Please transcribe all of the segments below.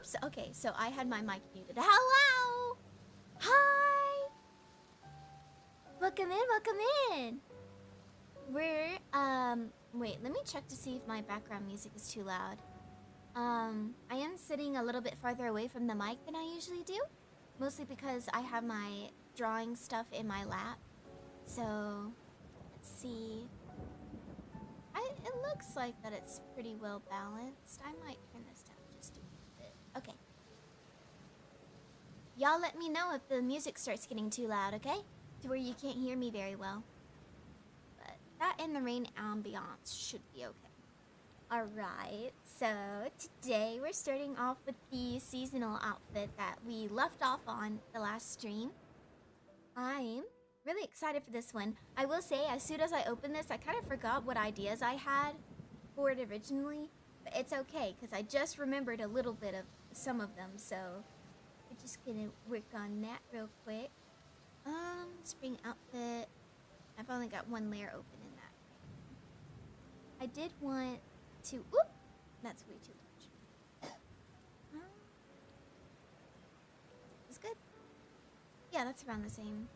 Oops. Okay, so I had my mic muted. Hello. Hi. Welcome in. Welcome in. We're Wait. Let me check to see if my background music is too loud. I am sitting a little bit farther away from the mic than I usually do, mostly because I have my drawing stuff in my lap. So let's see. It looks like that it's pretty well balanced. I might turn this down just a bit. Okay. Y'all let me know if the music starts getting too loud, okay? To where you can't hear me very well. But that and the rain ambiance should be okay. Alright, so today we're starting off with the seasonal outfit that we left off on the last stream. I'm really excited for this one. I will say, as soon as I opened this, I kind of forgot what ideas I had for it originally. But it's okay, because I just remembered a little bit of some of them, so we're just gonna work on that real quick. Spring outfit. I've only got one layer open in that. I did want to... Oop! That's way too much. It's good. Yeah, that's around the same.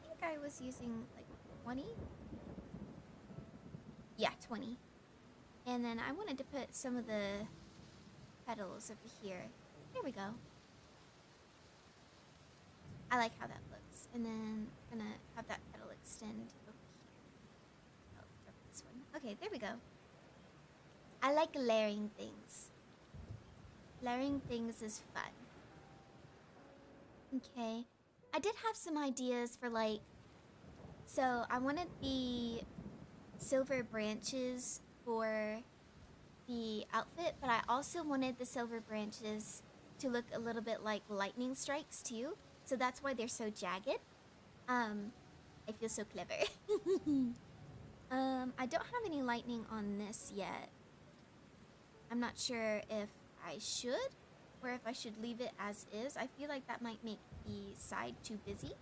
I think I was using like 20. Yeah, 20. And then I wanted to put some of the petals over here. There we go. I like how that looks. And then I'm gonna have that petal extend over here. Oh, this one. Okay, there we go. I like layering things. Layering things is fun. Okay. I did have some ideas for like... So I wanted the silver branches for the outfit, but I also wanted the silver branches to look a little bit like lightning strikes too. So that's why they're so jagged. I feel so clever. I don't have any lightning on this yet. I'm not sure if I should or if I should leave it as is. I feel like that might make the side too busy.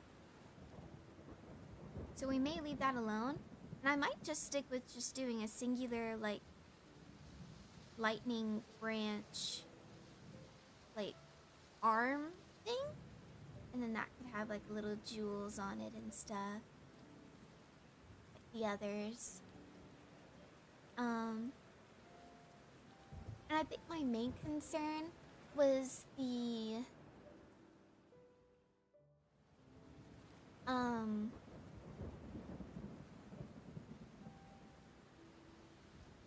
So we may leave that alone. And I might just stick with just doing a singular, like, lightning branch, like, arm thing. And then that could have, like, little jewels on it and stuff. Like the others. And I think my main concern was the...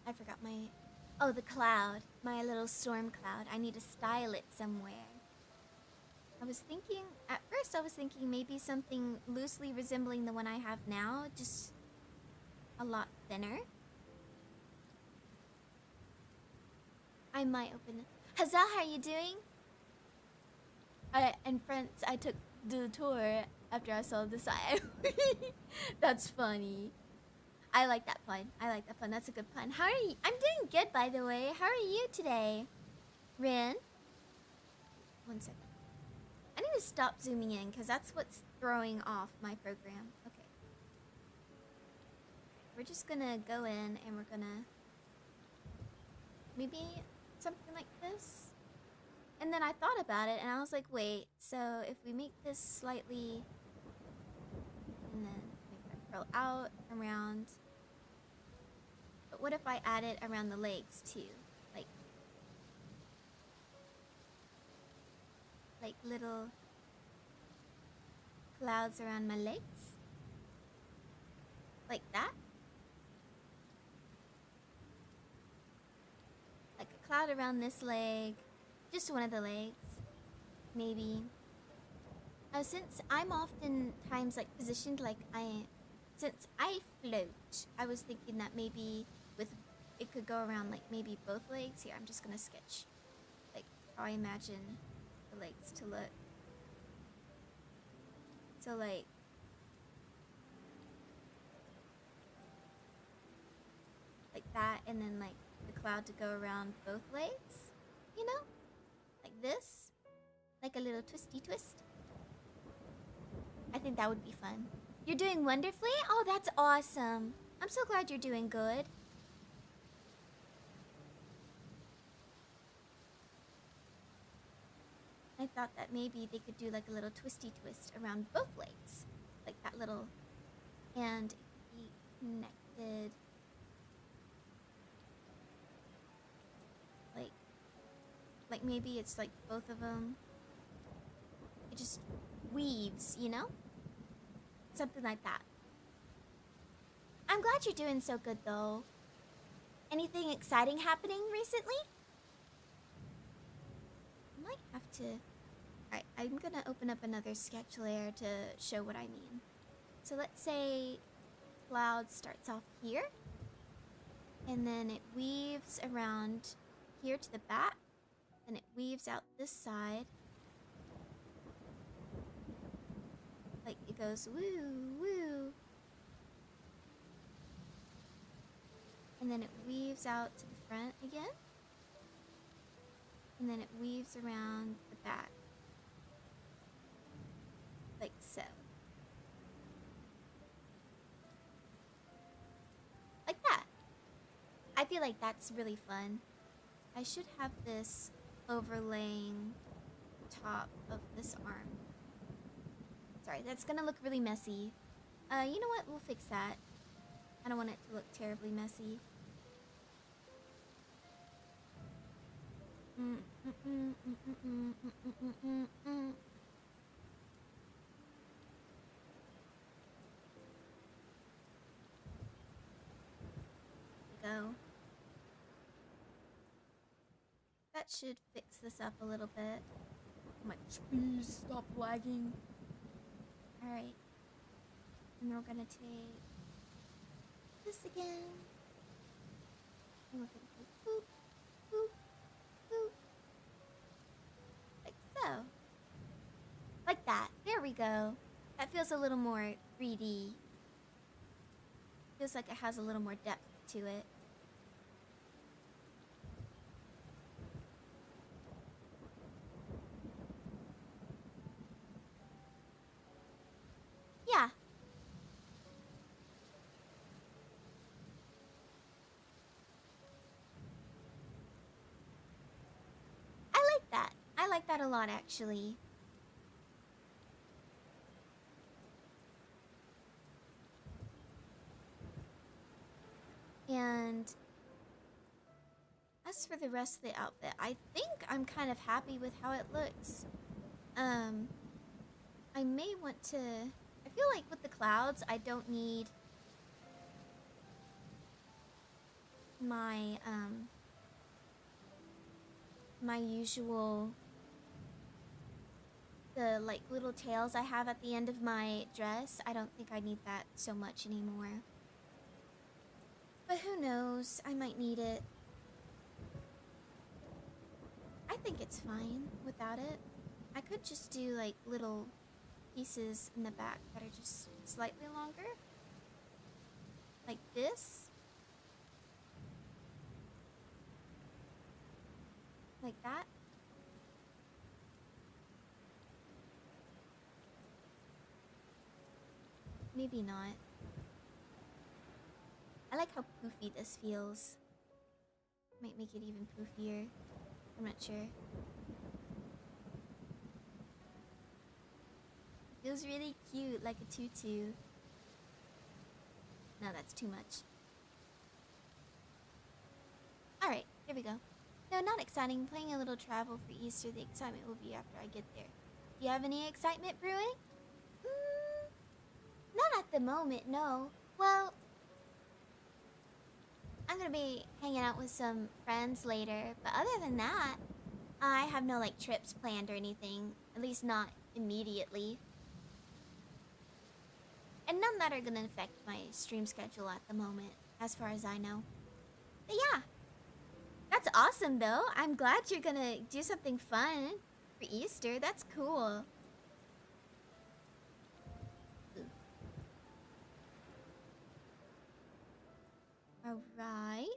I forgot my... Oh, the cloud. My little storm cloud. I need to style it somewhere. I was thinking... At first, I was thinking maybe something loosely resembling the one I have now. Just a lot thinner. I might open it. Huzzah, how are you doing? And friends, I took the tour after I saw the sign. That's funny. I like that pun. I like that pun. That's a good pun. How are you? I'm doing good, by the way. How are you today? Rin? 1 second. I need to stop zooming in because that's what's throwing off my program. Okay. We're just gonna go in and we're gonna... Maybe something like this? And then I thought about it and I was like, wait, so if we make this slightly... And then make that curl out, around... But what if I add it around the legs too? Like little clouds around my legs? Like that? Like a cloud around this leg. Just one of the legs. Maybe. Since I'm oftentimes like positioned like since I float, I was thinking that maybe with it could go around like maybe both legs. Here, I'm just gonna sketch like how I imagine the legs to look. So like that, and then like the cloud to go around both legs, you know? Like this. Like a little twisty twist. I think that would be fun. You're doing wonderfully? Oh, that's awesome. I'm so glad you're doing good. thought that maybe they could do like a little twisty twist around both legs. Like that little, and it could be connected. Like maybe it's like both of them. It just weaves, you know? Something like that. I'm glad you're doing so good though. Anything exciting happening recently? I might have to... Alright, I'm gonna open up another sketch layer to show what I mean. So let's say cloud starts off here. And then it weaves around here to the back. And it weaves out this side. Like it goes woo, woo. And then it weaves out to the front again. And then it weaves around the back. Like so. Like that. I feel like that's really fun. I should have this overlaying top of this arm. Sorry, that's gonna look really messy. You know what? We'll fix that. I don't want it to look terribly messy. Go. That should fix this up a little bit. I'm like, please stop lagging. Alright. And we're gonna take this again. And we're gonna go boop, boop, boop. Like so. Like that. There we go. That feels a little more 3D. Feels like it has a little more depth to it. Yeah. I like that. I like that a lot, actually. And as for the rest of the outfit, I think I'm kind of happy with how it looks. I may want to... I feel like with the clouds, I don't need my, my usual... the, like, little tails I have at the end of my dress. I don't think I need that so much anymore. But who knows? I might need it. I think it's fine without it. I could just do, like, little pieces in the back that are just slightly longer. Like this. Like that. Maybe not. I like how poofy this feels. Might make it even poofier. I'm not sure. Feels really cute, like a tutu. No, that's too much. Alright, here we go. No, not exciting. Playing a little travel for Easter. The excitement will be after I get there. Do you have any excitement brewing? Not at the moment, no. Well, I'm gonna be hanging out with some friends later. But other than that, I have no, like, trips planned or anything. At least not immediately. And none that are gonna affect my stream schedule at the moment, as far as I know. But yeah. That's awesome, though. I'm glad you're gonna do something fun for Easter. That's cool. Alright.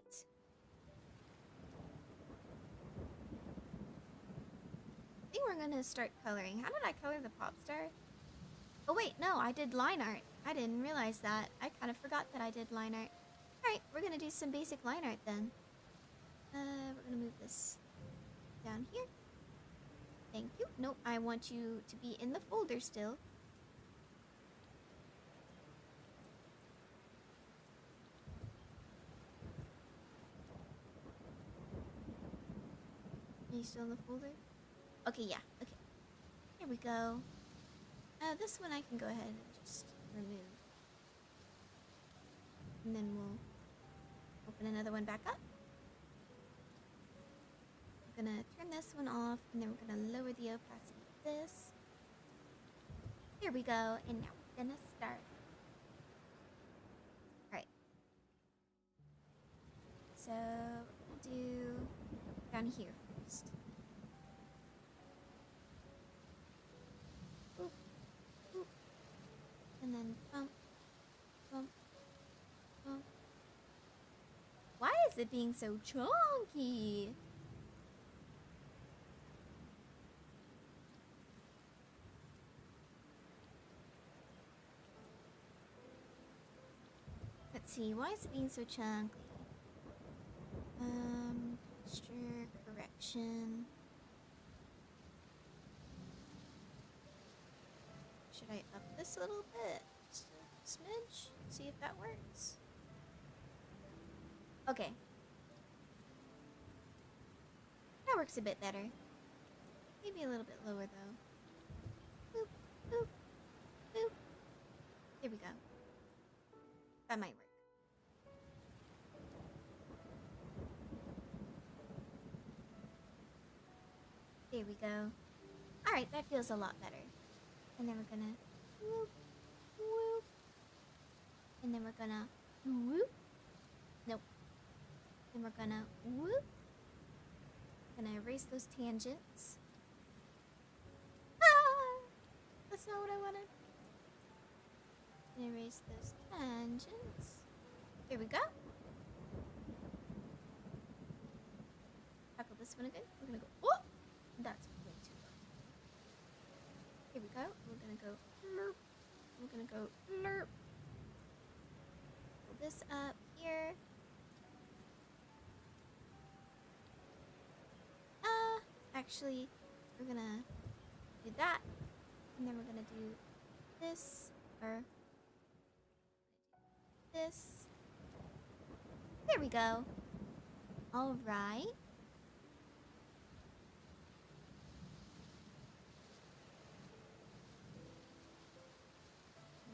I think we're gonna start coloring. How did I color the pop star? Oh wait, no, I did line art. I didn't realize that. I kind of forgot that I did line art. Alright, we're gonna do some basic line art then. We're gonna move this down here. Thank you. Nope, I want you to be in the folder still. Are you still in the folder? Okay, yeah. Okay. Here we go. This one I can go ahead and just remove. And then we'll open another one back up. We're gonna turn this one off, and then we're gonna lower the opacity of this. Here we go, and now we're gonna start. Alright. So, we'll do down here first. Boop, boop. And then bump, bump, bump. Why is it being so chunky? Let's see, why is it being so chunky? Texture correction. Should I up this a little bit? Just a smidge? See if that works. Okay. That works a bit better. Maybe a little bit lower though. Boop, boop, boop. There we go. That might work. There we go. Alright, that feels a lot better. And then we're gonna whoop, whoop. And then we're gonna whoop. Nope. Then we're gonna whoop. Gonna erase those tangents. Ah! That's not what I wanted. And erase those tangents. There we go. Tackle this one again. We're gonna go. Oh! That's way too low. Here we go. We're gonna go lerp. We're gonna go lerp. Pull this up here. Actually, we're gonna do that, and then we're gonna do this, or this. There we go. All right.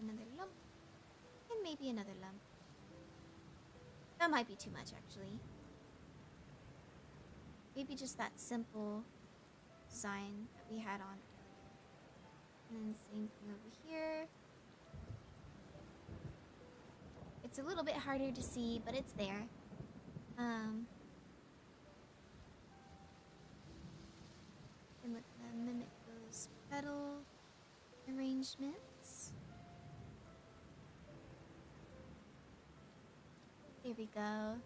Another lump, and maybe another lump. That might be too much, actually. Maybe just that simple design that we had on earlier. And then same thing over here. It's a little bit harder to see, but it's there. And we're gonna mimic those petal arrangements. There we go. I'm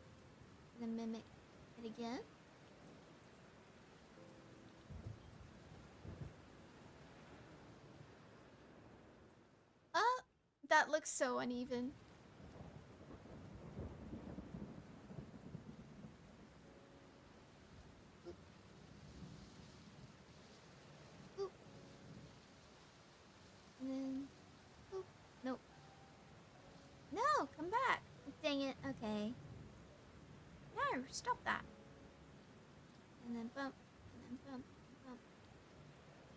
gonna mimic it again. Oh, that looks so uneven. Oop. Oop. And then, oop. Nope. No, come back. Dang it. Okay. No, stop that. And then bump, and then bump, and bump.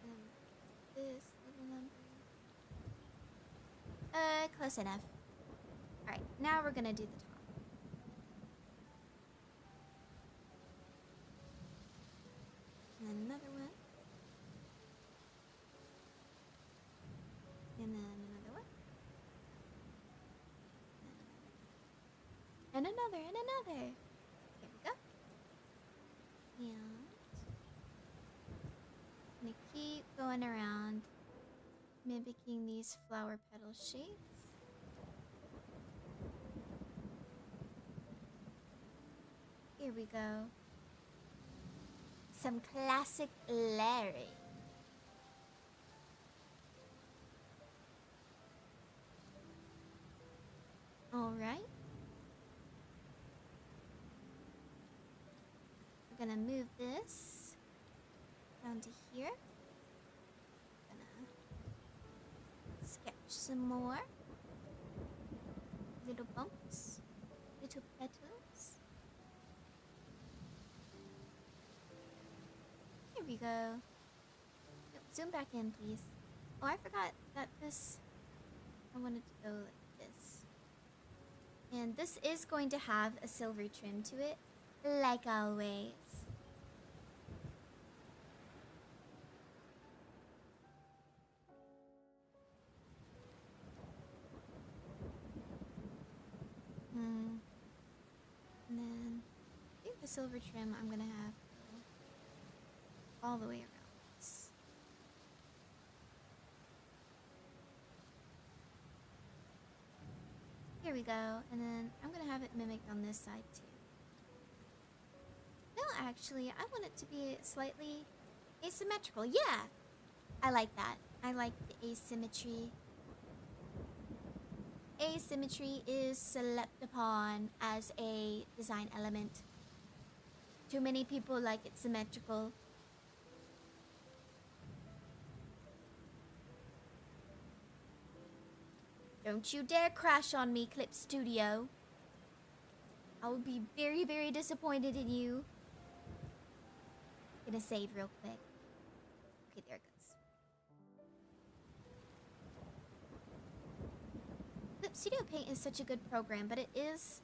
And this little number. Close enough. Alright, now we're gonna do the top. And then another one. And then another one. And another, and another. Here we go. And I'm gonna keep going around, mimicking these flower petal shapes. Here we go. Some classic layering. All right. We're gonna move this down to here. Gonna sketch some more little bumps, little petals. Here we go. Nope, zoom back in, please. Oh, I forgot that this, I wanted to go like this. And this is going to have a silver trim to it, like always. And then I think the silver trim I'm gonna have go all the way around this. Here we go, and then I'm gonna have it mimicked on this side too. No, actually, I want it to be slightly asymmetrical. Yeah, I like that. I like the asymmetry. Asymmetry is slept upon as a design element. Too many people like it symmetrical. Don't you dare crash on me, Clip Studio. I will be very, very disappointed in you. Gonna save real quick. Okay, there it goes. Clip Studio Paint is such a good program, but it is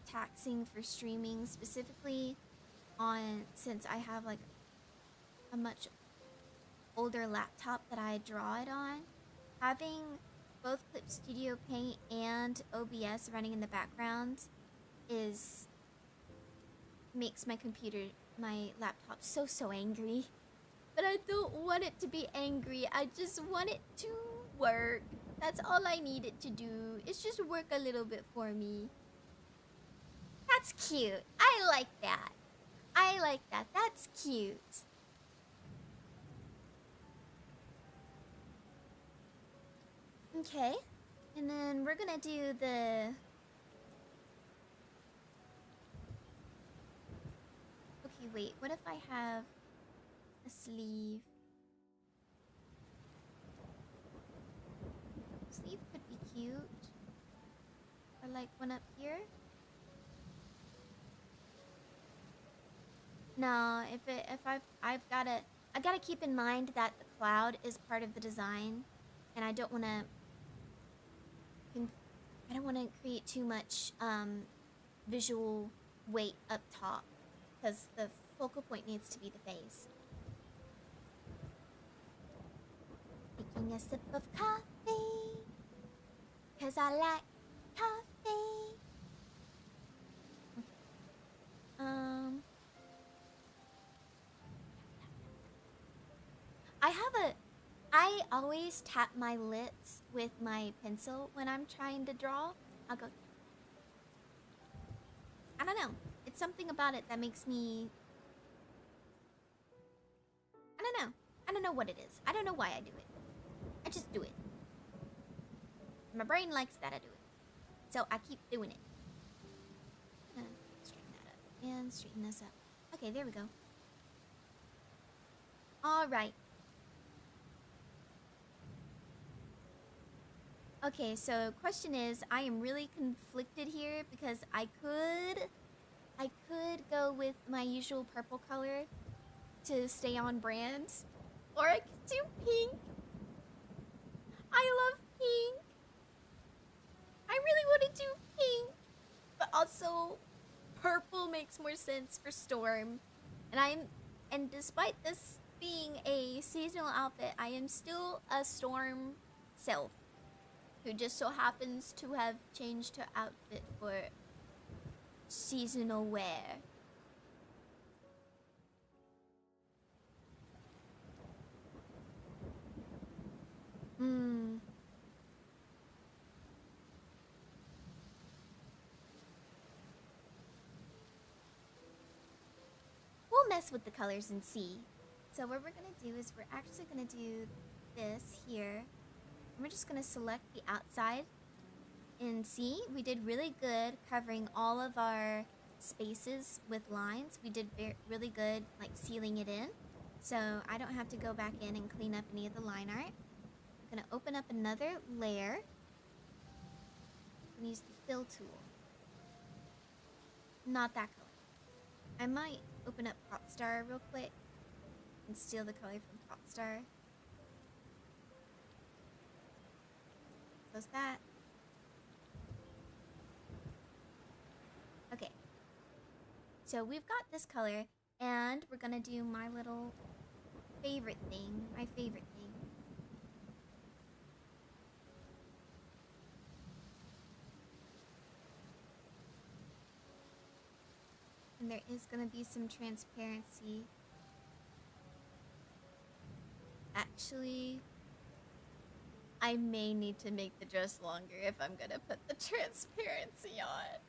taxing for streaming, specifically on, since I have like a much older laptop that I draw it on. Having both Clip Studio Paint and OBS running in the background makes my laptop so angry. But I don't want it to be angry. I just want it to work. That's all I need it to do. It's just work a little bit for me. That's cute. I like that. I like that. That's cute. Okay. And then we're gonna do the... Okay, wait. What if I have a sleeve? Sleeve could be cute. Or like one up here. No, I gotta keep in mind that the cloud is part of the design, and I don't wanna create too much visual weight up top, because the focal point needs to be the face. Taking a sip of coffee, 'cause I like coffee. Okay. I always tap my lips with my pencil when I'm trying to draw. I'll go. I don't know. It's something about it that makes me... I don't know. I don't know what it is. I don't know why I do it. I just do it. My brain likes that I do it. So I keep doing it. Straighten that up. And straighten this up. Okay, there we go. Alright. Okay, so question is, I am really conflicted here because I could go with my usual purple color to stay on brand, or I could do pink. I love pink. I really want to do pink, but also purple makes more sense for Storm. And despite this being a seasonal outfit, I am still a Storm self, who just so happens to have changed her outfit for seasonal wear. We'll mess with the colors and see. So what we're gonna do is we're actually gonna do this here. We're just gonna select the outside, and see, we did really good covering all of our spaces with lines. We did really good like sealing it in. so I don't have to go back in and clean up any of the line art. I'm gonna open up another layer and use the fill tool. Not that color. I might open up Popstar real quick and steal the color from Popstar. Close that. Okay. So we've got this color, and we're gonna do my little favorite thing. My favorite thing. And there is gonna be some transparency. Actually, I may need to make the dress longer if I'm gonna put the transparency on.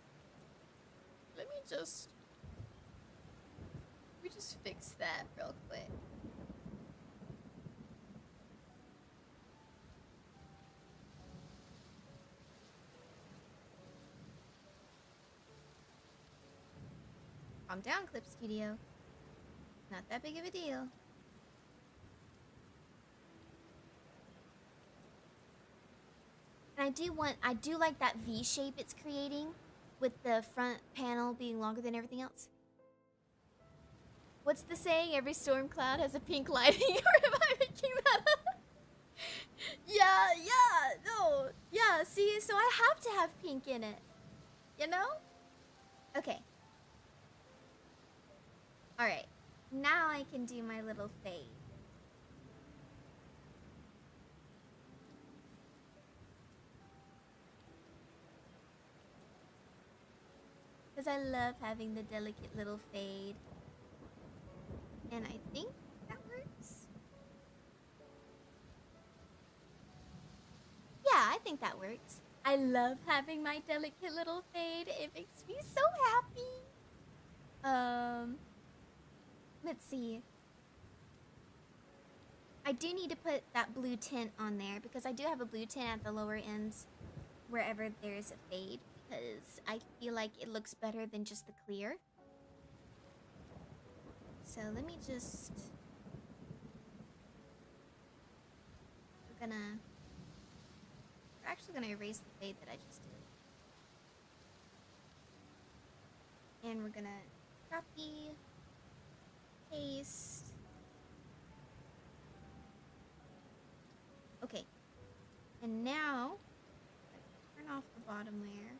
Let me just fix that real quick. Calm down, Clip Studio. Not that big of a deal. And I do like that V shape it's creating with the front panel being longer than everything else. What's the saying? Every storm cloud has a pink lining, or am I making that up? No. Yeah, see, so I have to have pink in it. You know? Okay. Alright. Now I can do my little fade. Because I love having the delicate little fade. And I think that works. Yeah, I think that works. I love having my delicate little fade. It makes me so happy. Let's see. I do need to put that blue tint on there because I do have a blue tint at the lower ends wherever there's a fade, because I feel like it looks better than just the clear. So let me just... We're actually gonna erase the fade that I just did. And we're gonna copy, paste. Okay. And now, turn off the bottom layer.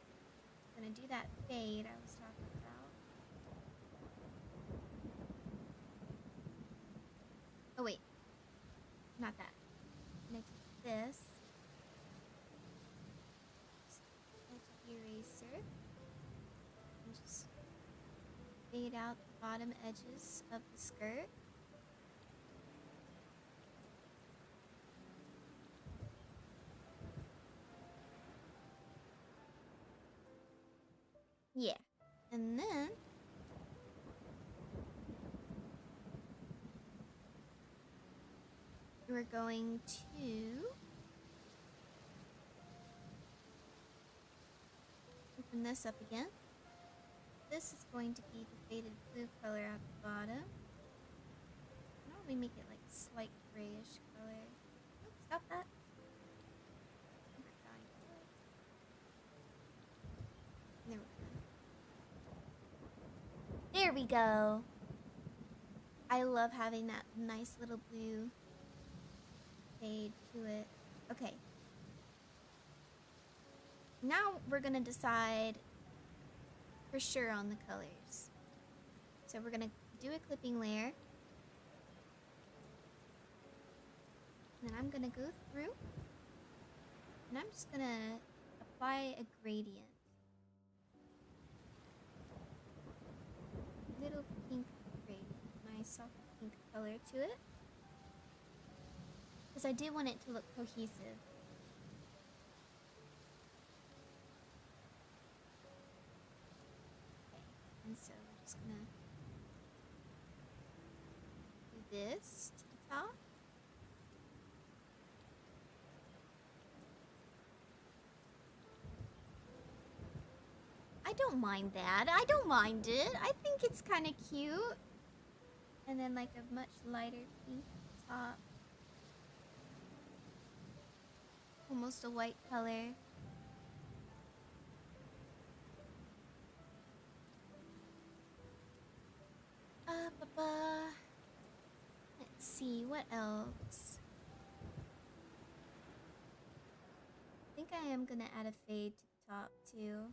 I'm gonna do that fade I was talking about. Oh wait, not that. I'm gonna take this, edge eraser, and just fade out the bottom edges of the skirt. Yeah, and then we're going to open this up again. This is going to be the faded blue color at the bottom. Why don't we make it like a slight grayish color? Oh, stop that. There we go. I love having that nice little blue fade to it. Okay. Now we're gonna decide for sure on the colors. So we're gonna do a clipping layer. And then I'm gonna go through and I'm just gonna apply a gradient. Little pink gradient, nice soft pink color to it. Because I do want it to look cohesive. Okay, and so I'm just gonna do this to the top. I don't mind that. I don't mind it. I think it's kind of cute. And then like a much lighter pink at the top. Almost a white color. Let's see, what else? I think I am gonna add a fade to the top too.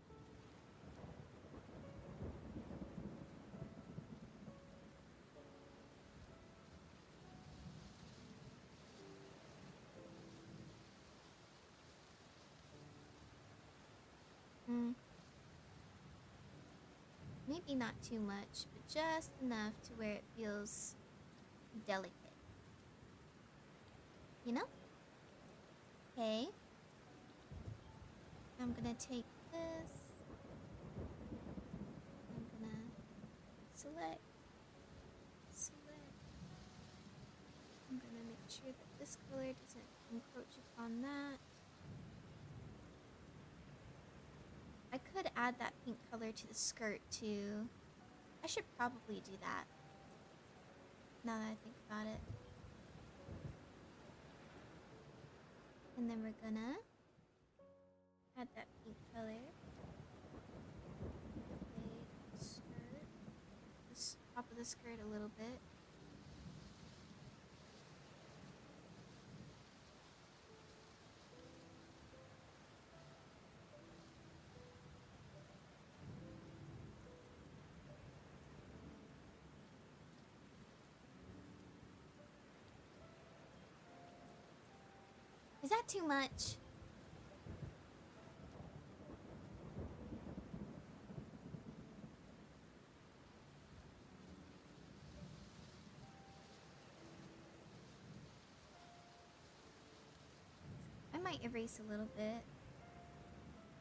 Maybe not too much, but just enough to where it feels delicate. You know? Okay. I'm gonna take this. I'm gonna select. I'm gonna make sure that this color doesn't encroach upon that. I could add that pink color to the skirt too. I should probably do that, now that I think about it. And then we're gonna add that pink color. The skirt. The top of the skirt a little bit. Is that too much? I might erase a little bit.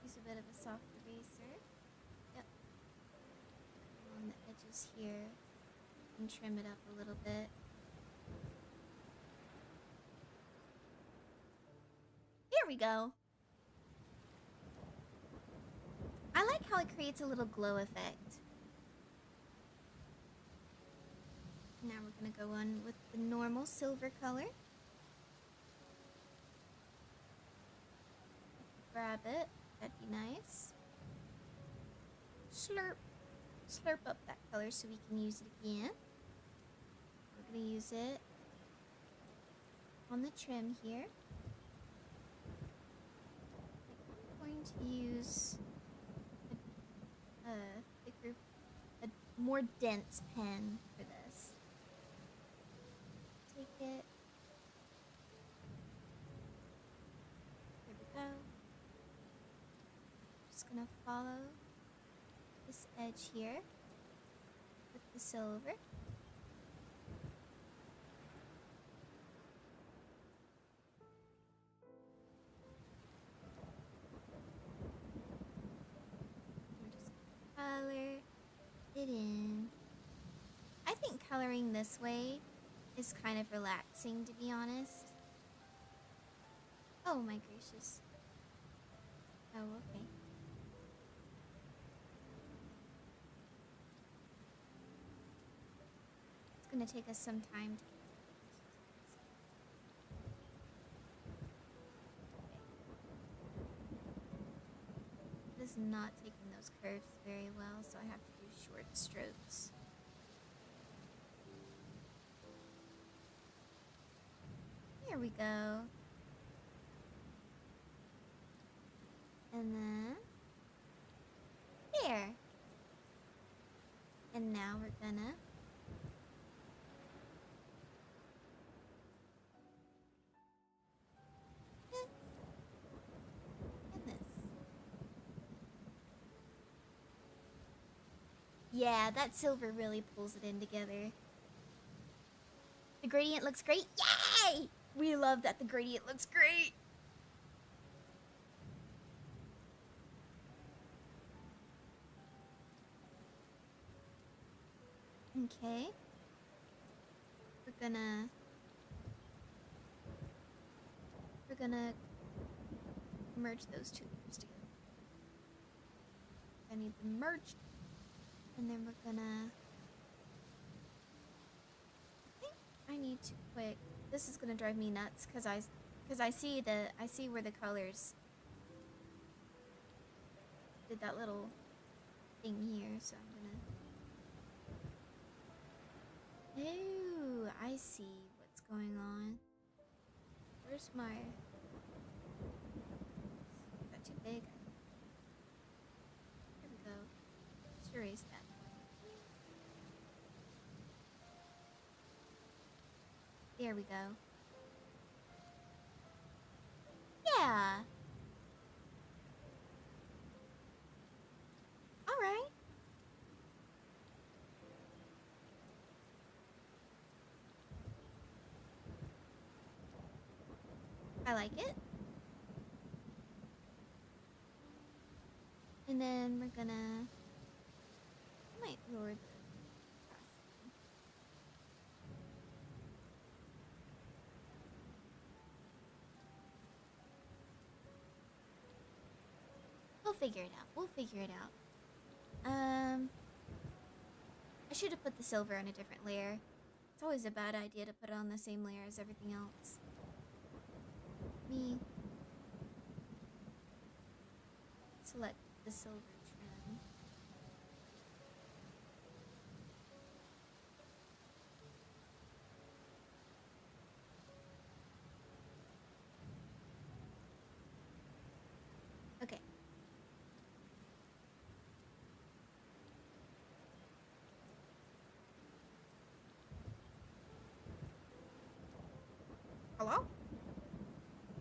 Use a bit of a soft eraser. Yep. On the edges here. And trim it up a little bit. Here we go. I like how it creates a little glow effect. Now we're gonna go on with the normal silver color. Grab it, that'd be nice. Slurp up that color so we can use it again. We're gonna use it on the trim here. I'm going to use a thicker, a more dense pen for this. Take it. There we go. Just gonna follow this edge here with the silver. Color it in. I think coloring this way is kind of relaxing, to be honest. Oh my gracious. Oh, okay. It's gonna take us some time to It is not taking those curves very well, so I have to do short strokes. Here we go. And then there. And now we're gonna this and this. Yeah, that silver really pulls it in together. The gradient looks great. Yay! We love that the gradient looks great. Okay. We're gonna merge those two colors together. I need them merged. And then we're gonna need to quick. This is gonna drive me nuts because I see where the colors did that little thing here, so I'm gonna. Oh, I see what's going on. Where's my? Is that too big? There we go. Just erase that. There we go. Yeah. All right. I like it. And then we're gonna. I might lower the opacity. We'll figure it out. We'll figure it out. I should have put the silver on a different layer. It's always a bad idea to put it on the same layer as everything else. Me. Select the silver trim. Okay. Hello?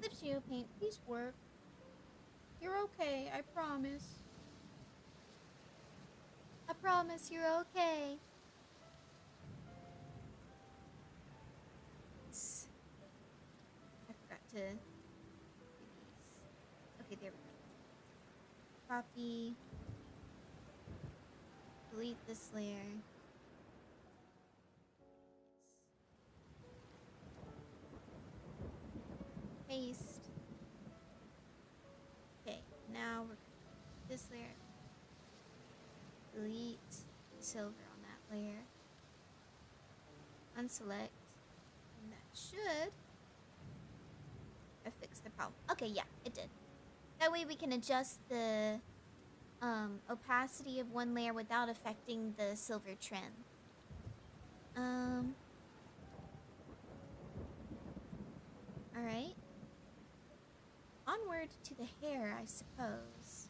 Lips you paint, please work. You're okay, I promise. I promise you're okay. I forgot to do these. Okay, there we go. Copy. Delete this layer. Yes. Paste. Okay, now we're going to this layer. Delete the silver on that layer. Unselect. And that should have fixed the problem. Okay, yeah, it did. That way we can adjust the opacity of one layer without affecting the silver trim. Alright. Onward to the hair, I suppose.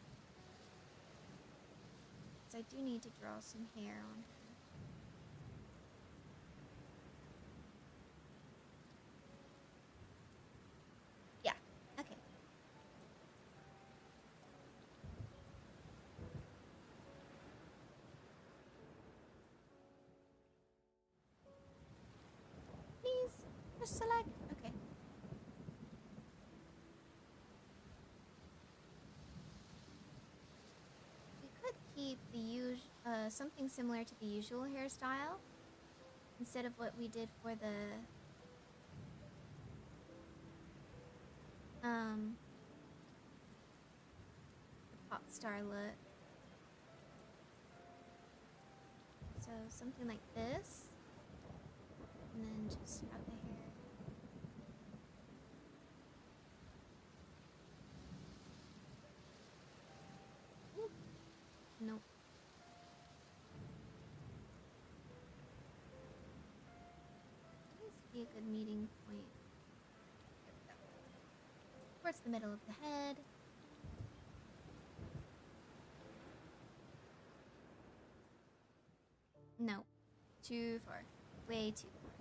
Because I do need to draw some hair on her. Yeah, okay. Please, just select. Okay. We could keep the something similar to the usual hairstyle instead of what we did for the pop star look. So something like this, and then just have the hair. Ooh. Nope. This would be a good meeting point. There we go. Towards the middle of the head. No. Too far. Way too far.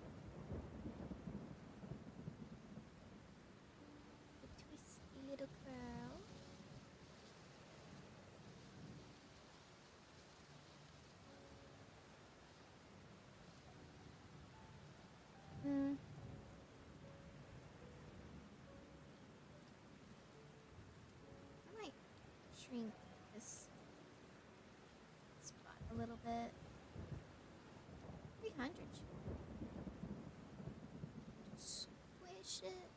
A twisty little curl. I might shrink this spot a little bit. 300. Squish it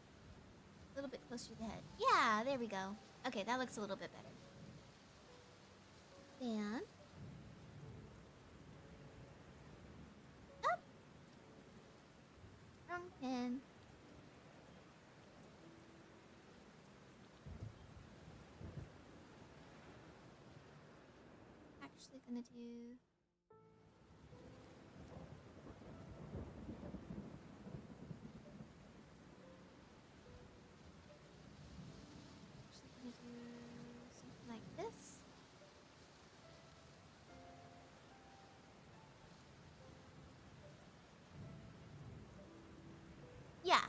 a little bit closer to the head. Yeah, there we go. Okay, that looks a little bit better. And up. Wrong pen. Actually gonna do... Actually gonna do something like this. Yeah.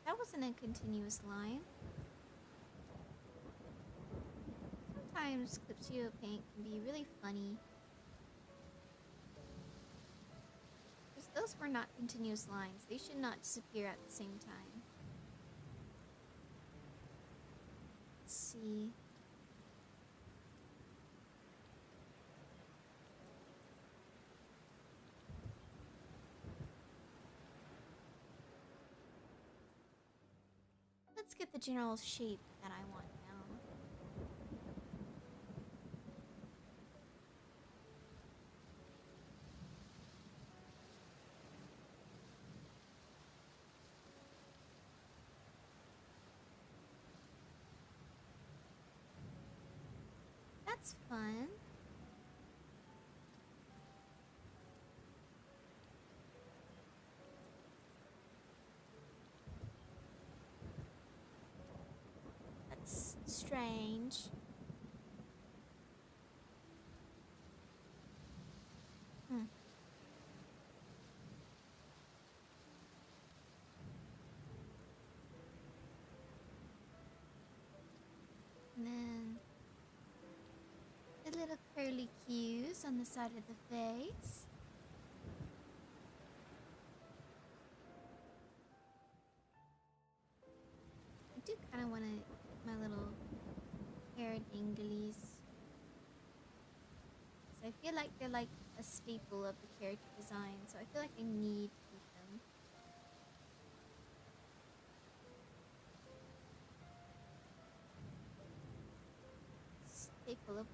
That wasn't a continuous line. Sometimes Clipsio Paint can be really funny. Because those were not continuous lines. They should not disappear at the same time. Let's see. Let's get the general shape that I want down. That's fun. That's strange. And then the little curly cues on the side of the face. I do kind of want to my little hair dinglies. So I feel like they're like a staple of the character design, so I feel like I need to keep them. Staple of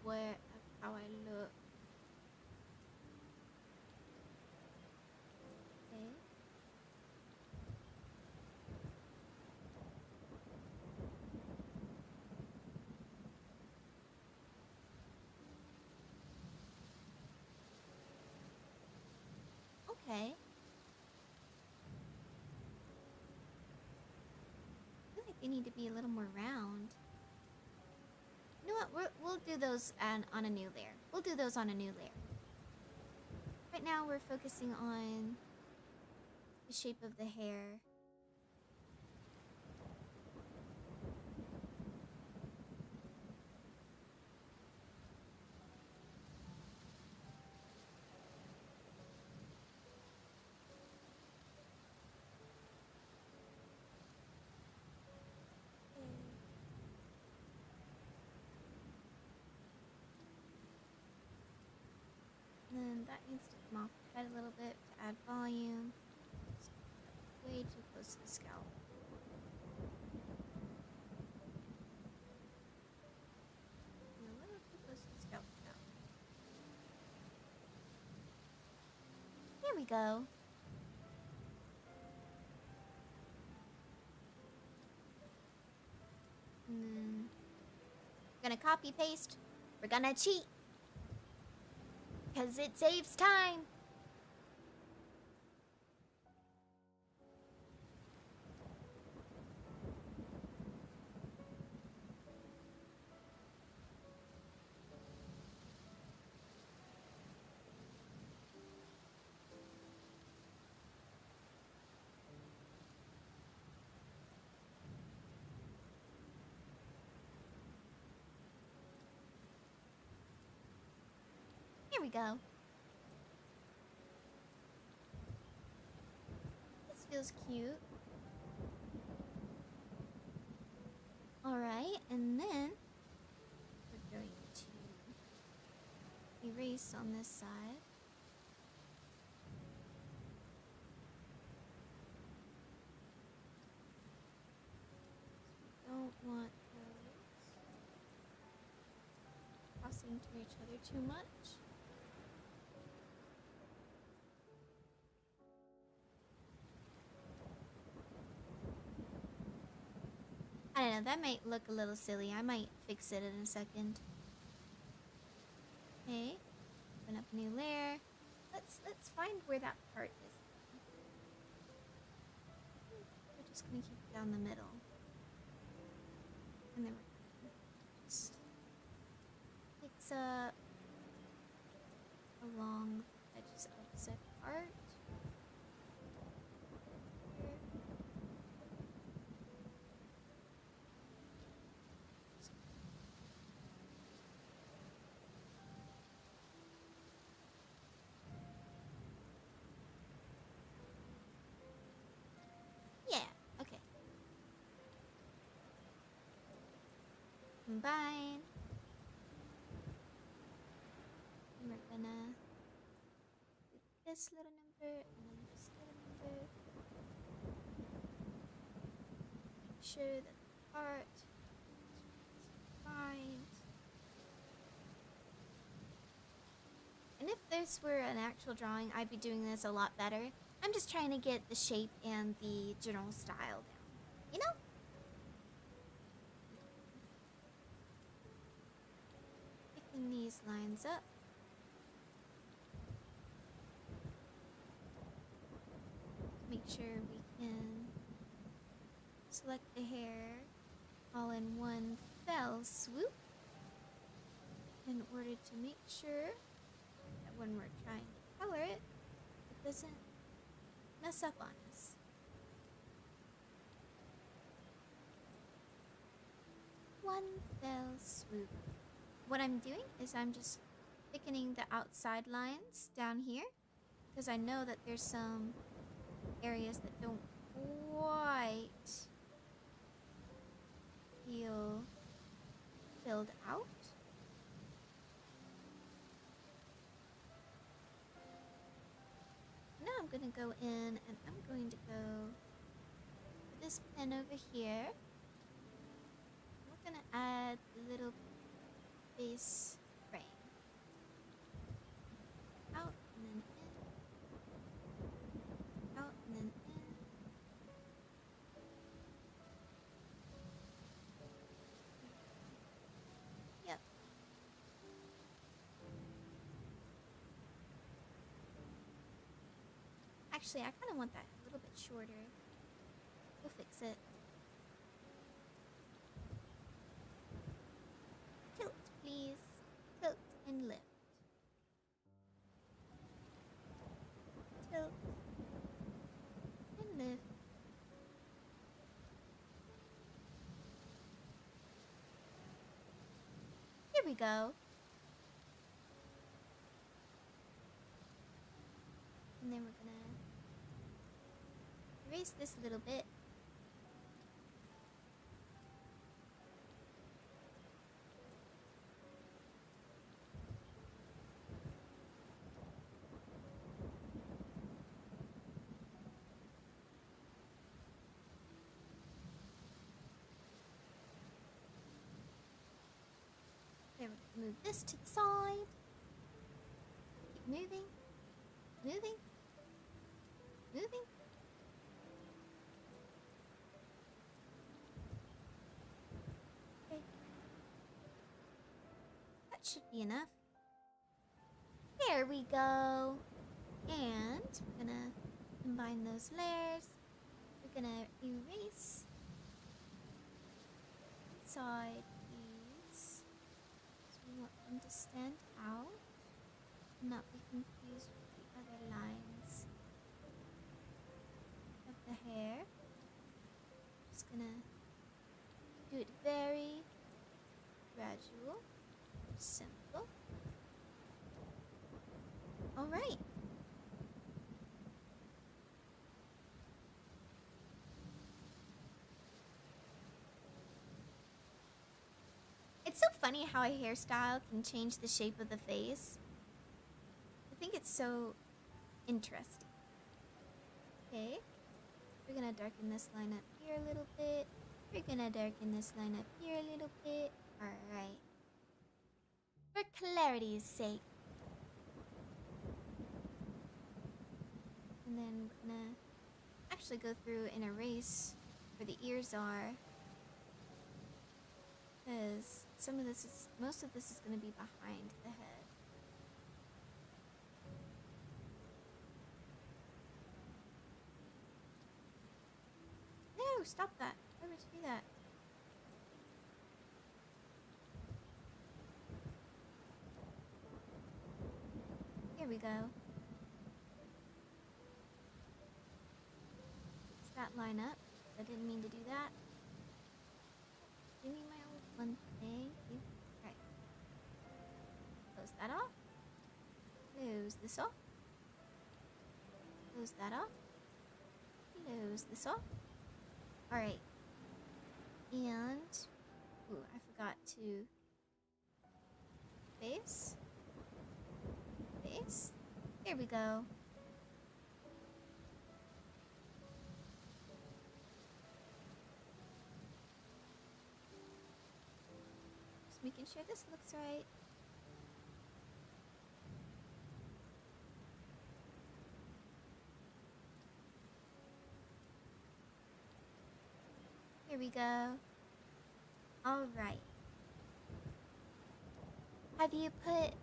how I look. Okay. Okay. I feel like they need to be a little more round. You know what? We'll do those on a new layer. We'll do those on a new layer. Right now we're focusing on the shape of the hair. And then that needs to come off the head a little bit to add volume. It's way too close to the scalp. And a little too close to the scalp now. There we go. And then we're gonna copy paste. We're gonna cheat. Because it saves time. Here we go. This feels cute. Alright, and then we're going to erase on this side. Don't want those. Cross center each other too much. I don't know, that might look a little silly. I might fix it in a second. Okay, open up a new layer. Let's find where that part is. We're just gonna keep it down the middle. And then we're gonna just fix up along the edges of said part. Yeah, okay. Combine. And we're gonna do this little number and then this little number. Make sure that the part is fine. And if this were an actual drawing, I'd be doing this a lot better. I'm just trying to get the shape and the general style down, you know? Picking these lines up. Make sure we can select the hair all in one fell swoop in order to make sure that when we're trying to color it, it doesn't mess up on us. One fell swoop. What I'm doing is I'm just thickening the outside lines down here because I know that there's some areas that don't quite feel filled out. Now I'm going to go in and I'm going to go with this pen over here. We're going to add the little face frame. Out and then in. Out and then in. Yep. Actually, I kind of want that a little bit shorter. We'll fix it. Tilt, please. Tilt and lift. Tilt and lift. Here we go. And then we're gonna erase this little bit. Then we're gonna move this to the side. Keep moving, moving, moving. Okay. That should be enough. There we go. And we're gonna combine those layers. We're gonna erase inside these. So we want them to stand out and not be confused with the other lines of the hair. Just gonna do it very gradual, simple. All right. It's so funny how a hairstyle can change the shape of the face. I think it's so interesting. Okay. We're gonna darken this line up here a little bit. We're gonna darken this line up here a little bit. Alright. We're clarity's sake. And then we're gonna actually go through and erase where the ears are. Because most of this is gonna be behind the head. No, stop that. Why would you do that? Here we go. Does that line up? I didn't mean to do that. Give me my old one. Thank you. Alright. Close that off. Close this off. Close that off. Close this off. Alright. And... ooh, I forgot to... face. Face. There we go. Just making sure this looks right. Here we go. Alright. Have you put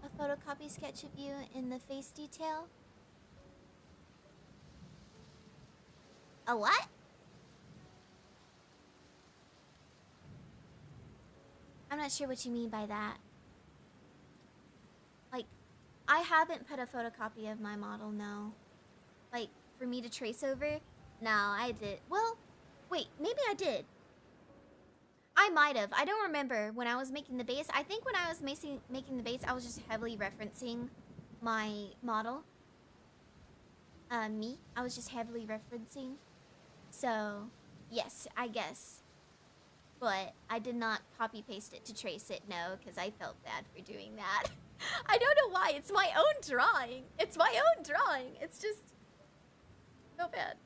a photocopy sketch of you in the face detail? A what? I'm not sure what you mean by that. Like, I haven't put a photocopy of my model, no. Like, for me to trace over? No, I did. Well, wait, maybe I did. I might have. I don't remember when I was making the base. I think when I was making the base, I was just heavily referencing my model. Me. I was just heavily referencing. So, yes, I guess. But I did not copy paste it to trace it, no, because I felt bad for doing that. I don't know why. It's my own drawing. It's my own drawing. It's just so bad.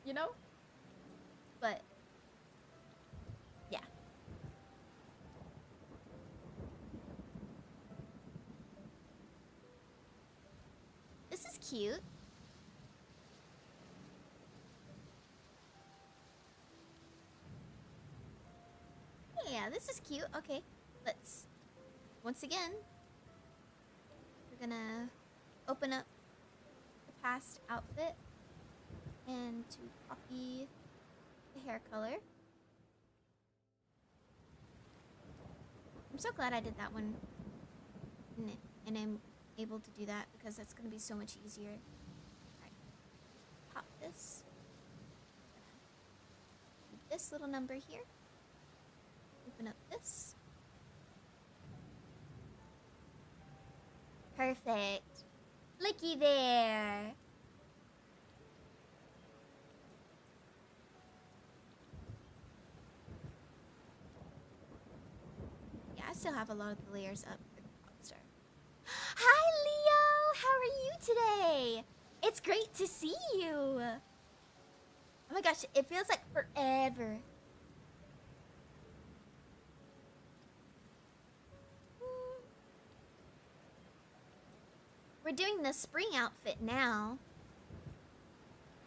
You know? But yeah. This is cute. Yeah, this is cute. Okay, let's, once again, we're gonna open up the past outfit and to copy the hair color. I'm so glad I did that one and I'm able to do that because that's gonna be so much easier. Alright, pop this. This little number here. Open up this. Perfect. Looky there. Yeah, I still have a lot of the layers up for the pop star. Hi, Leo. How are you today? It's great to see you. Oh my gosh, it feels like forever. We're doing the spring outfit now.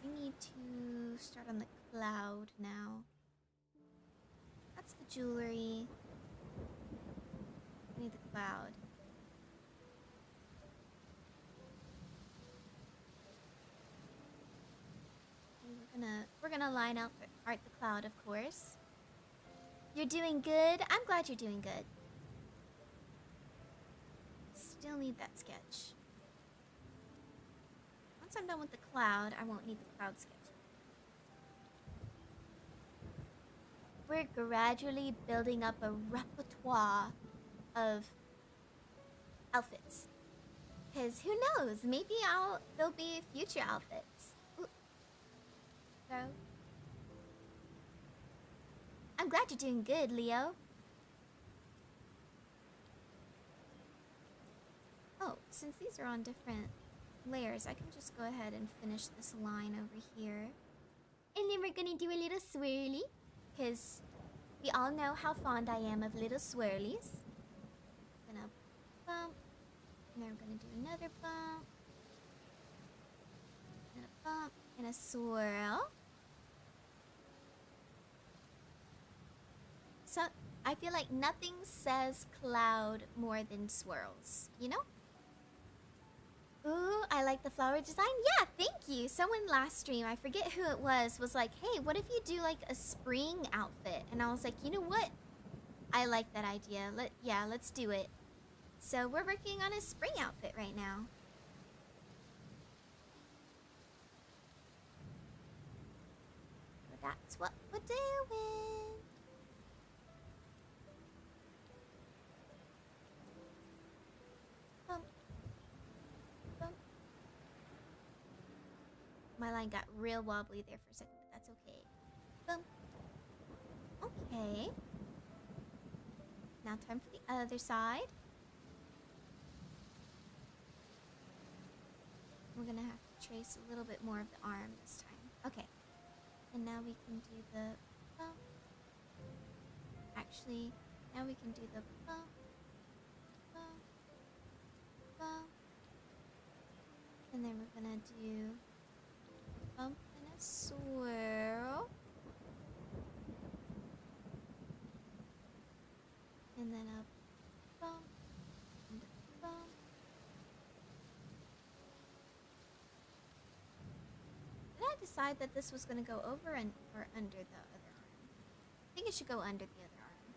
We need to start on the cloud now. That's the jewelry. We need the cloud. And we're gonna line out art the cloud, of course. You're doing good. I'm glad you're doing good. Still need that sketch. Once I'm done with the cloud, I won't need the cloud sketch. We're gradually building up a repertoire of outfits. Because who knows, maybe there'll be future outfits. Ooh. So, I'm glad you're doing good, Leo. Oh, since these are on different layers, I can just go ahead and finish this line over here. And then we're gonna do a little swirly, because we all know how fond I am of little swirlies. Gonna we're gonna do another bump. And a bump and a swirl. So I feel like nothing says cloud more than swirls, you know? Ooh, I like the flower design. Yeah, thank you. Someone last stream, I forget who it was like, hey, what if you do like a spring outfit? And I was like, you know what? I like that idea. Let's do it. So we're working on a spring outfit right now. So that's what we're doing. Bump. Bump. My line got real wobbly there for a second, but that's okay. Bump. Okay. Now time for the other side. We're gonna have to trace a little bit more of the arm this time. Okay. And now we can do the bump. Actually, now we can do the bump, bump, bump. And then we're gonna do bump and a swirl. And then a bump and a bump. Did I decide that this was going to go over and or under the other arm? I think it should go under the other arm.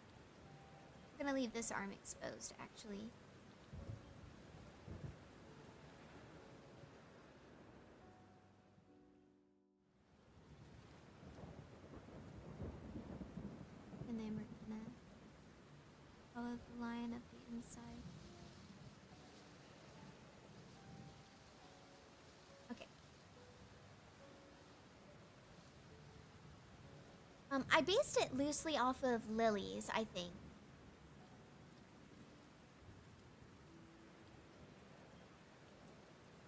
I'm going to leave this arm exposed, actually. And then we're going to follow the line of the inside. I based it loosely off of lilies, I think.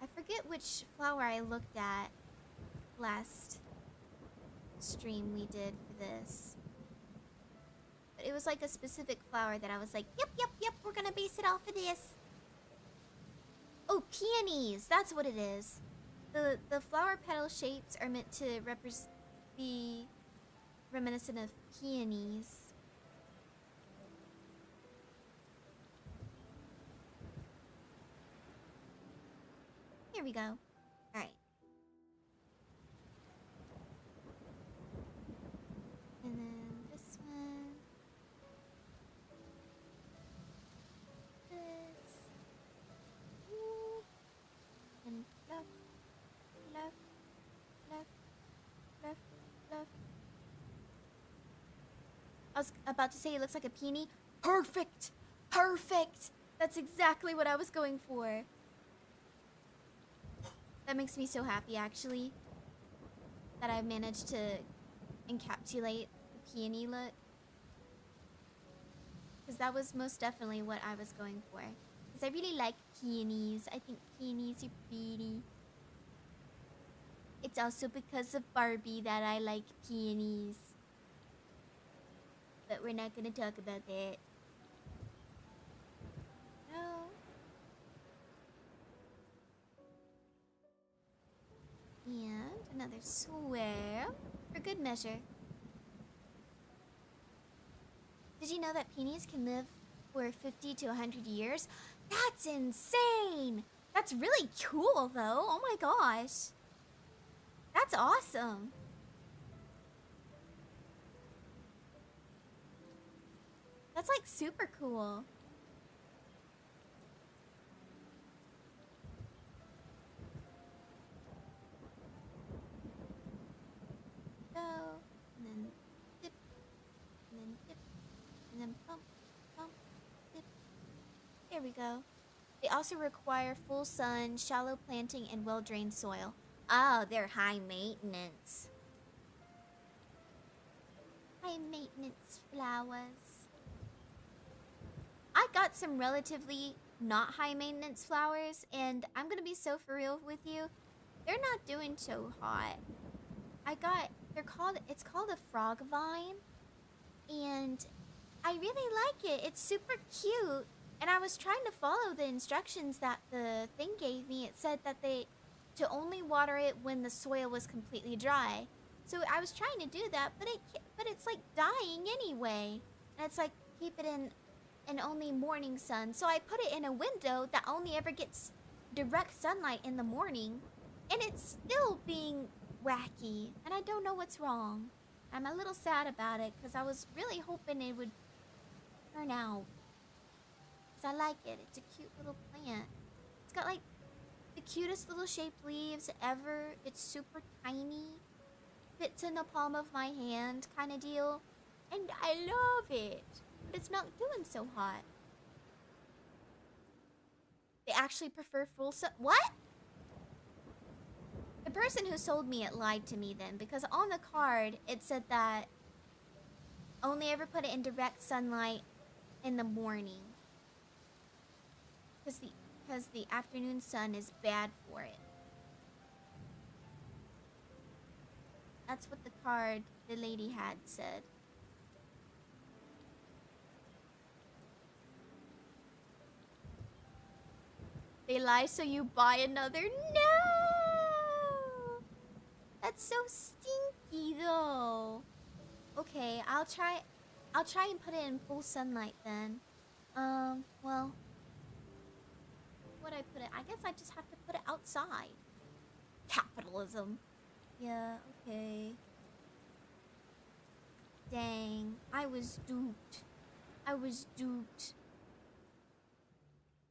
I forget which flower I looked at last stream we did for this. But it was like a specific flower that I was like, yep, we're gonna base it off of this. Oh, peonies, that's what it is. The flower petal shapes are meant to be reminiscent of peonies. Here we go. Alright. And then this one. This. Ooh. And fluff, fluff, fluff, fluff, fluff. I was about to say it looks like a peony. Perfect! Perfect! That's exactly what I was going for. That makes me so happy, actually, that I managed to encapsulate the peony look. Because that was most definitely what I was going for. Because I really like peonies. I think peonies are pretty. It's also because of Barbie that I like peonies. But we're not going to talk about that. No. And another swirl for good measure. Did you know that peonies can live for 50 to 100 years? That's insane! That's really cool, though. Oh my gosh. That's awesome. That's like super cool. Go, and then dip, and then dip, and then pump, pump, dip. There we go. They also require full sun, shallow planting, and well-drained soil. Oh, they're high maintenance. High maintenance flowers. I got some relatively not high maintenance flowers, and I'm gonna be so for real with you. They're not doing so hot. It's called a frog vine, and I really like it. It's super cute, And I was trying to follow the instructions that the thing gave me. It said that to only water it when the soil was completely dry. So I was trying to do that, but it's like dying anyway. And it's like keep it in only morning sun. So I put it in a window that only ever gets direct sunlight in the morning, and it's still being wacky, and I don't know what's wrong. I'm a little sad about it because I was really hoping it would turn out. Because I like it. It's a cute little plant. It's got like the cutest little shaped leaves ever. It's super tiny. Fits in the palm of my hand kind of deal. And I love it. But it's not doing so hot. They actually prefer full sun. What? The person who sold me it lied to me then, because on the card it said that only ever put it in direct sunlight in the morning. Because the afternoon sun is bad for it. That's what the card the lady had said. They lie so you buy another? No! That's so stinky though. Okay, I'll try and put it in full sunlight then. Well, would I put it? I guess I just have to put it outside. Capitalism. Yeah, okay. Dang, I was duped. I was duped.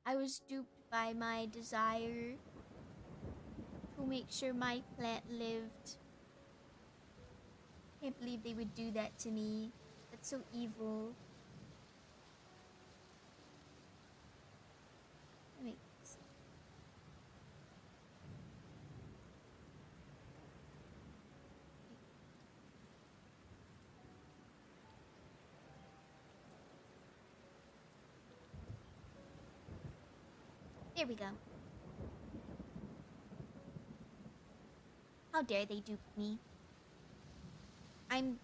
I was duped by my desire to make sure my plant lived. Can't believe they would do that to me. That's so evil. Let me see. There we go. How dare they dupe me? I'm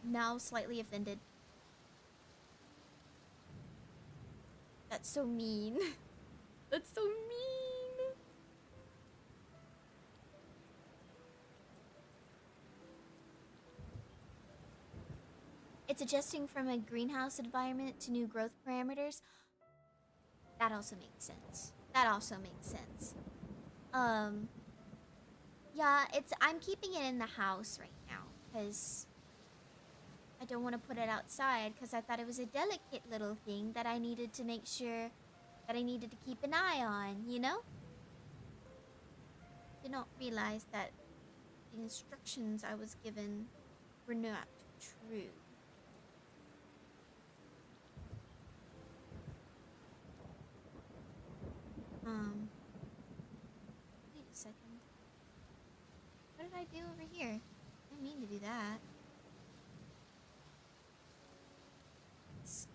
now slightly offended. That's so mean. That's so mean. It's adjusting from a greenhouse environment to new growth parameters. That also makes sense. That also makes sense. Yeah, I'm keeping it in the house right now because I don't want to put it outside because I thought it was a delicate little thing that I needed to make sure that I needed to keep an eye on, you know? Did not realize that the instructions I was given were not true. Wait a second. What did I do over here? I didn't mean to do that. Let's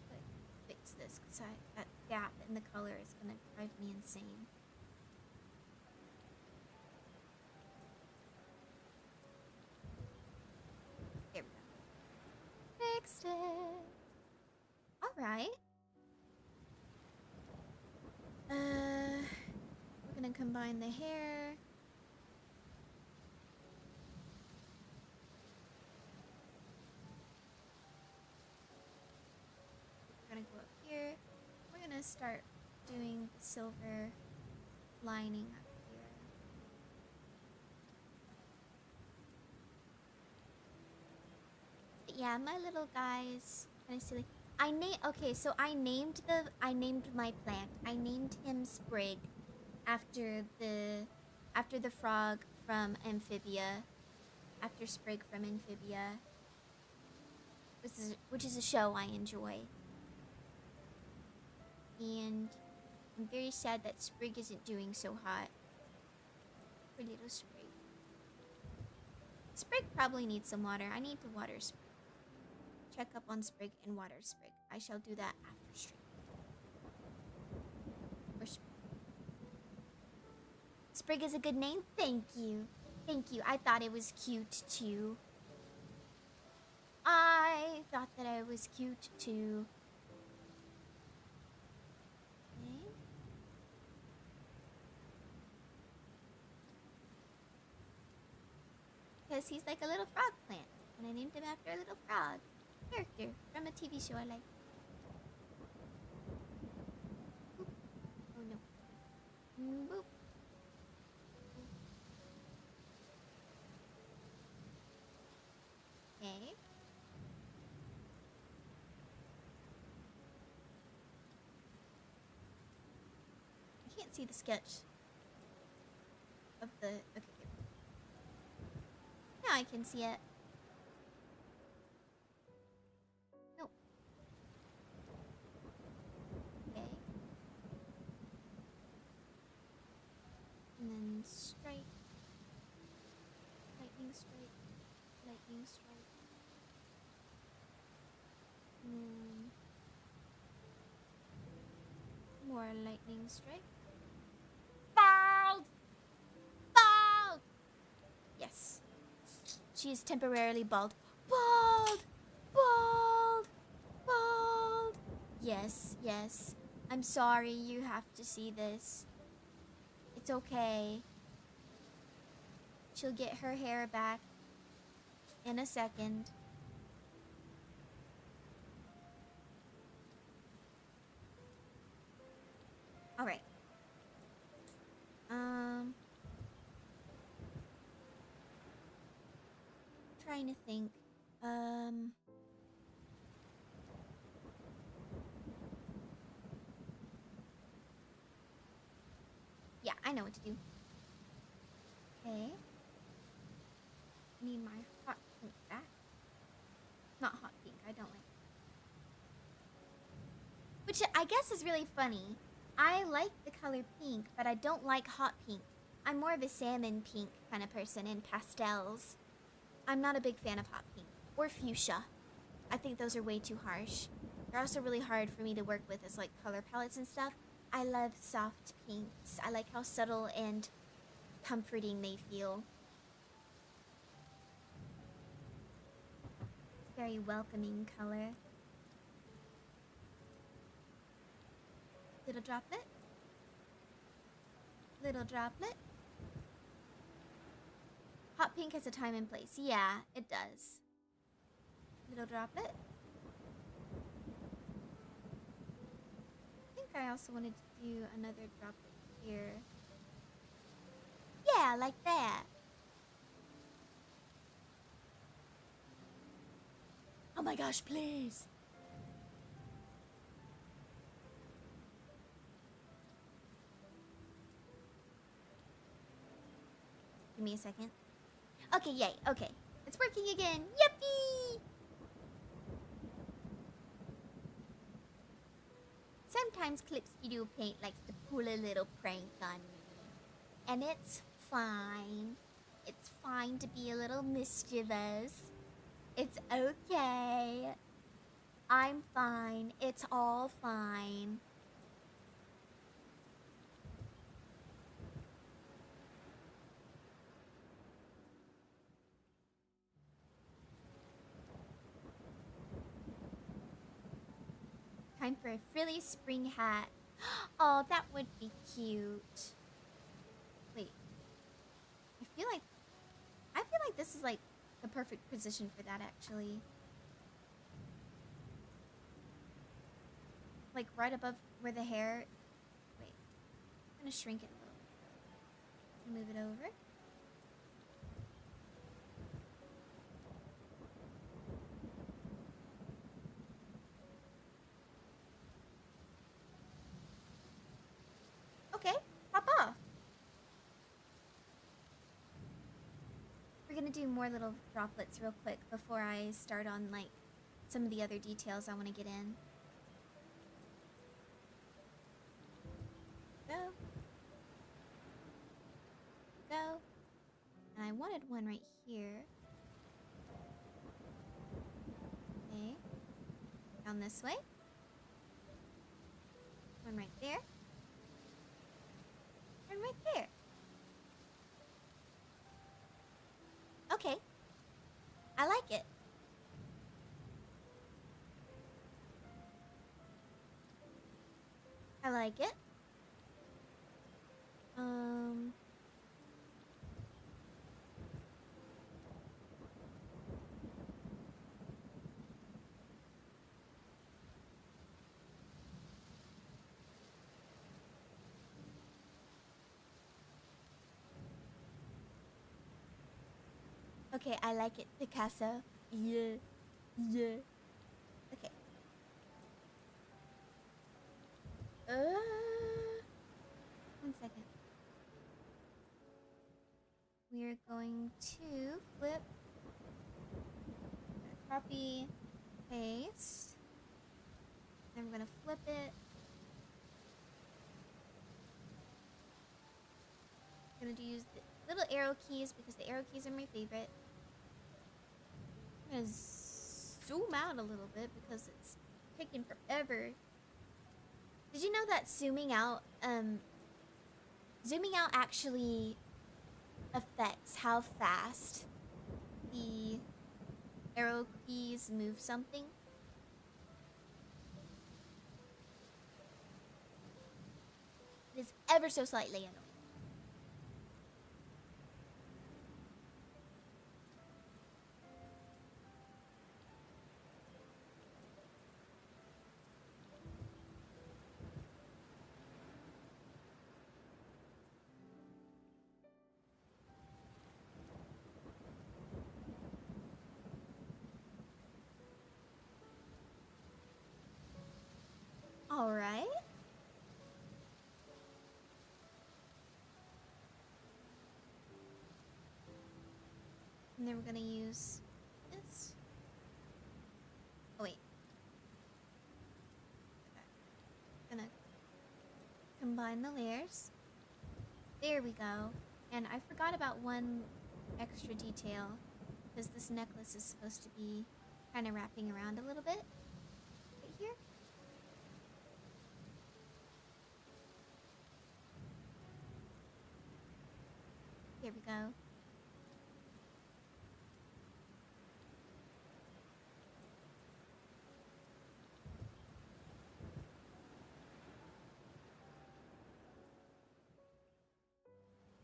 fix this because that gap in the color is gonna drive me insane. There we go. Fixed it. Alright. We're gonna combine the hair. We're gonna go up here. We're gonna start doing the silver lining up here. But yeah, my little guy's kind of silly. Okay, so I named my plant. I named him Sprig after the frog from Amphibia. After Sprig from Amphibia. Which is a show I enjoy. And I'm very sad that Sprig isn't doing so hot. Poor little Sprig. Sprig probably needs some water. I need to water Sprig. Check up on Sprig and water Sprig. I shall do that after stream. Or Sprig is a good name? Thank you. Thank you. I thought it was cute too. I thought that I was cute too. because he's like a little frog plant. And I named him after a little frog character from a TV show I like. Boop. Oh no. Boop. Okay. I can't see the sketch of the... Okay, here. Now I can see it. Nope. Okay. And then strike. Lightning strike. Lightning strike. And then more lightning strike. Bald! Bald! Yes. She is temporarily bald. Bald! Bald! Bald! Yes, yes. I'm sorry you have to see this. It's okay. She'll get her hair back in a second. All right. Trying to think. Yeah, I know what to do. Okay. Need my hot pink back. Not hot pink, I don't like. Which I guess is really funny. I like the color pink, but I don't like hot pink. I'm more of a salmon pink kind of person in pastels. I'm not a big fan of hot pink. Or fuchsia. I think those are way too harsh. They're also really hard for me to work with as like color palettes and stuff. I love soft pinks. I like how subtle and comforting they feel. It's a very welcoming color. Little droplet. Little droplet. Hot pink has a time and place. Yeah, it does. Little droplet. I think I also wanted to do another droplet here. Yeah, like that. Oh my gosh, please. Give me a second. Okay, yay. Okay. It's working again. Yippee! Sometimes Clips You Do Paint likes to pull a little prank on me. And it's fine. It's fine to be a little mischievous. It's okay. I'm fine. It's all fine. Time for a frilly spring hat. Oh, that would be cute. Wait. I feel like this is like the perfect position for that actually. Like right above where the hair... Wait. I'm gonna shrink it a little. Move it over. Okay, pop off. We're gonna do more little droplets real quick before I start on like some of the other details I want to get in. Go. Go. And I wanted one right here. Okay. Down this way. One right there. And right there. Okay. I like it. I like it. Okay, I like it, Picasso. Yeah. Yeah. Okay. One second. We're going to flip, copy, paste. Then we're gonna flip it. I'm gonna use the little arrow keys because the arrow keys are my favorite. I'm gonna zoom out a little bit because it's taking forever. Did you know that zooming out actually affects how fast the arrow keys move something? It is ever so slightly annoying. All right. And then we're gonna use this. Oh wait. Okay. Gonna combine the layers. There we go. And I forgot about one extra detail because this necklace is supposed to be kind of wrapping around a little bit right here. Here we go.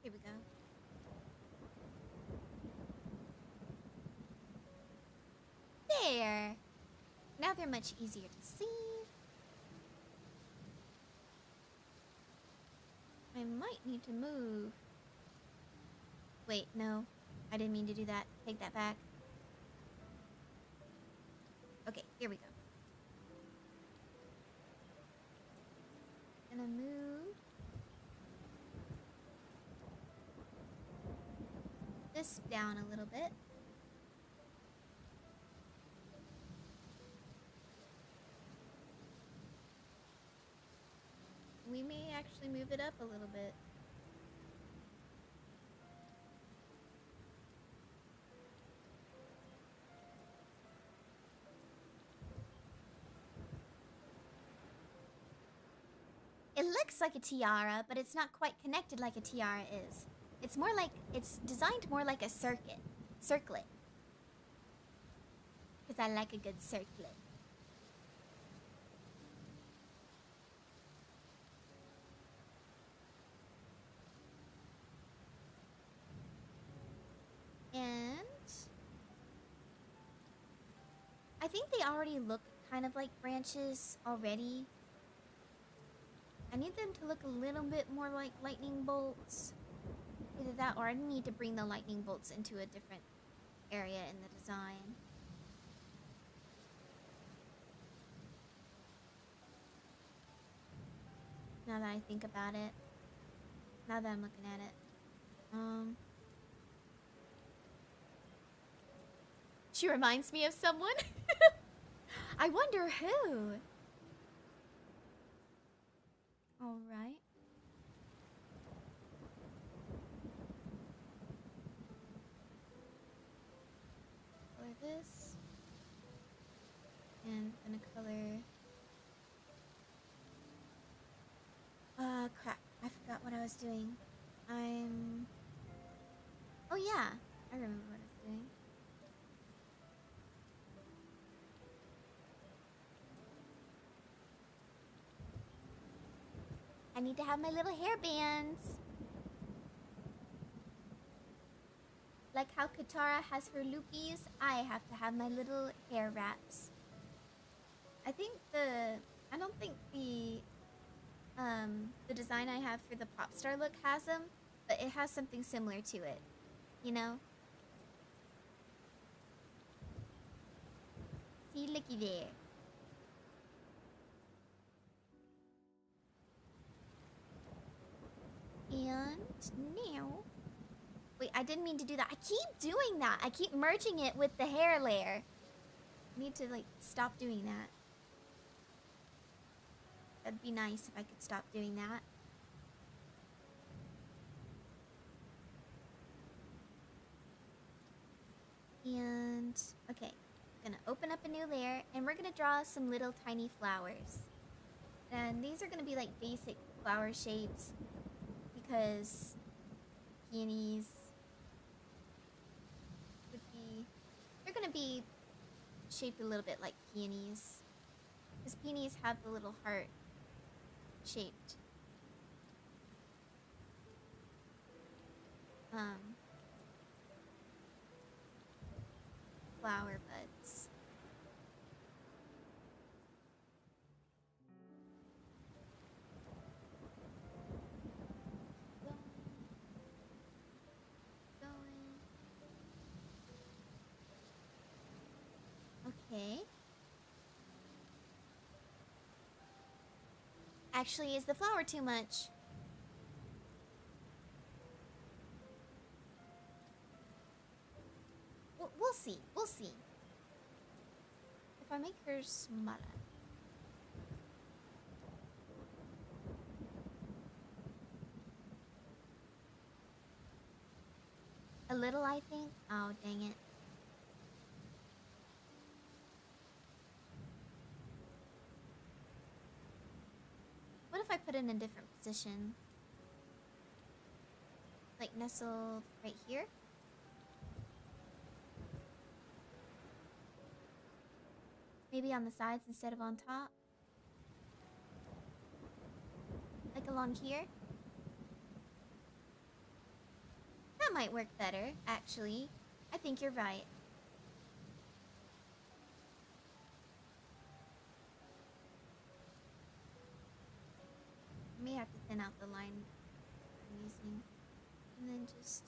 Here we go. There! Now they're much easier to see. I might need to move. Wait, no. I didn't mean to do that. Take that back. Okay, here we go. Gonna move this down a little bit. We may actually move it up a little bit. It looks like a tiara, but it's not quite connected like a tiara is. It's more like, it's designed more like a circlet. Because I like a good circlet. And I think they already look kind of like branches already. I need them to look a little bit more like lightning bolts. Either that or I need to bring the lightning bolts into a different area in the design. Now that I think about it. Now that I'm looking at it. She reminds me of someone. I wonder who. All right. Color this. And I'm gonna color. Crap. I forgot what I was doing. Oh yeah. I remember what I was doing. I need to have my little hair bands. Like how Katara has her loopies, I have to have my little hair wraps. I don't think the design I have for the pop star look has them, but it has something similar to it, you know? See, looky there. And now... Wait, I didn't mean to do that. I keep doing that. I keep merging it with the hair layer. I need to, like, stop doing that. That'd be nice if I could stop doing that. And, okay. I'm gonna open up a new layer, and we're gonna draw some little tiny flowers. And these are gonna be, like, basic flower shapes. Because peonies would be... They're gonna be shaped a little bit like peonies. Because peonies have the little heart shaped flower buds. Okay. Actually, is the flower too much? We'll see. We'll see. If I make her smaller. A little, I think. Oh, dang it. What if I put it in a different position? Like nestled right here? Maybe on the sides instead of on top? Like along here? That might work better, actually. I think you're right. I may have to thin out the line I'm using. And then just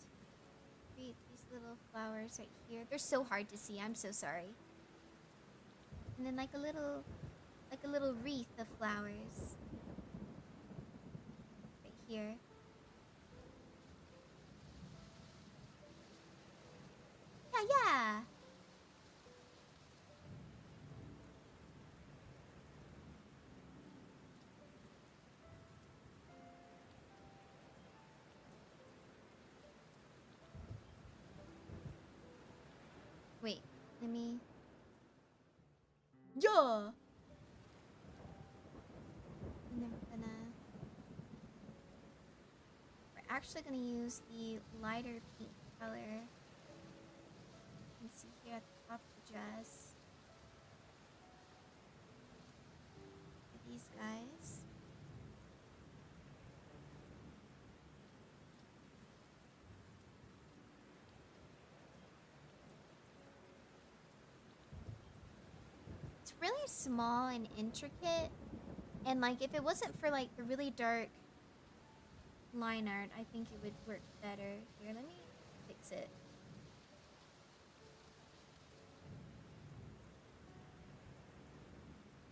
create these little flowers right here. They're so hard to see, I'm so sorry. And then like a little wreath of flowers. Right here. Yeah. Wait, let me... Yeah! And then we're actually gonna use the lighter pink color. You can see here at the top of the dress. For these guys. It's really small and intricate. And like if it wasn't for like the really dark line art, I think it would work better. Here, let me fix it.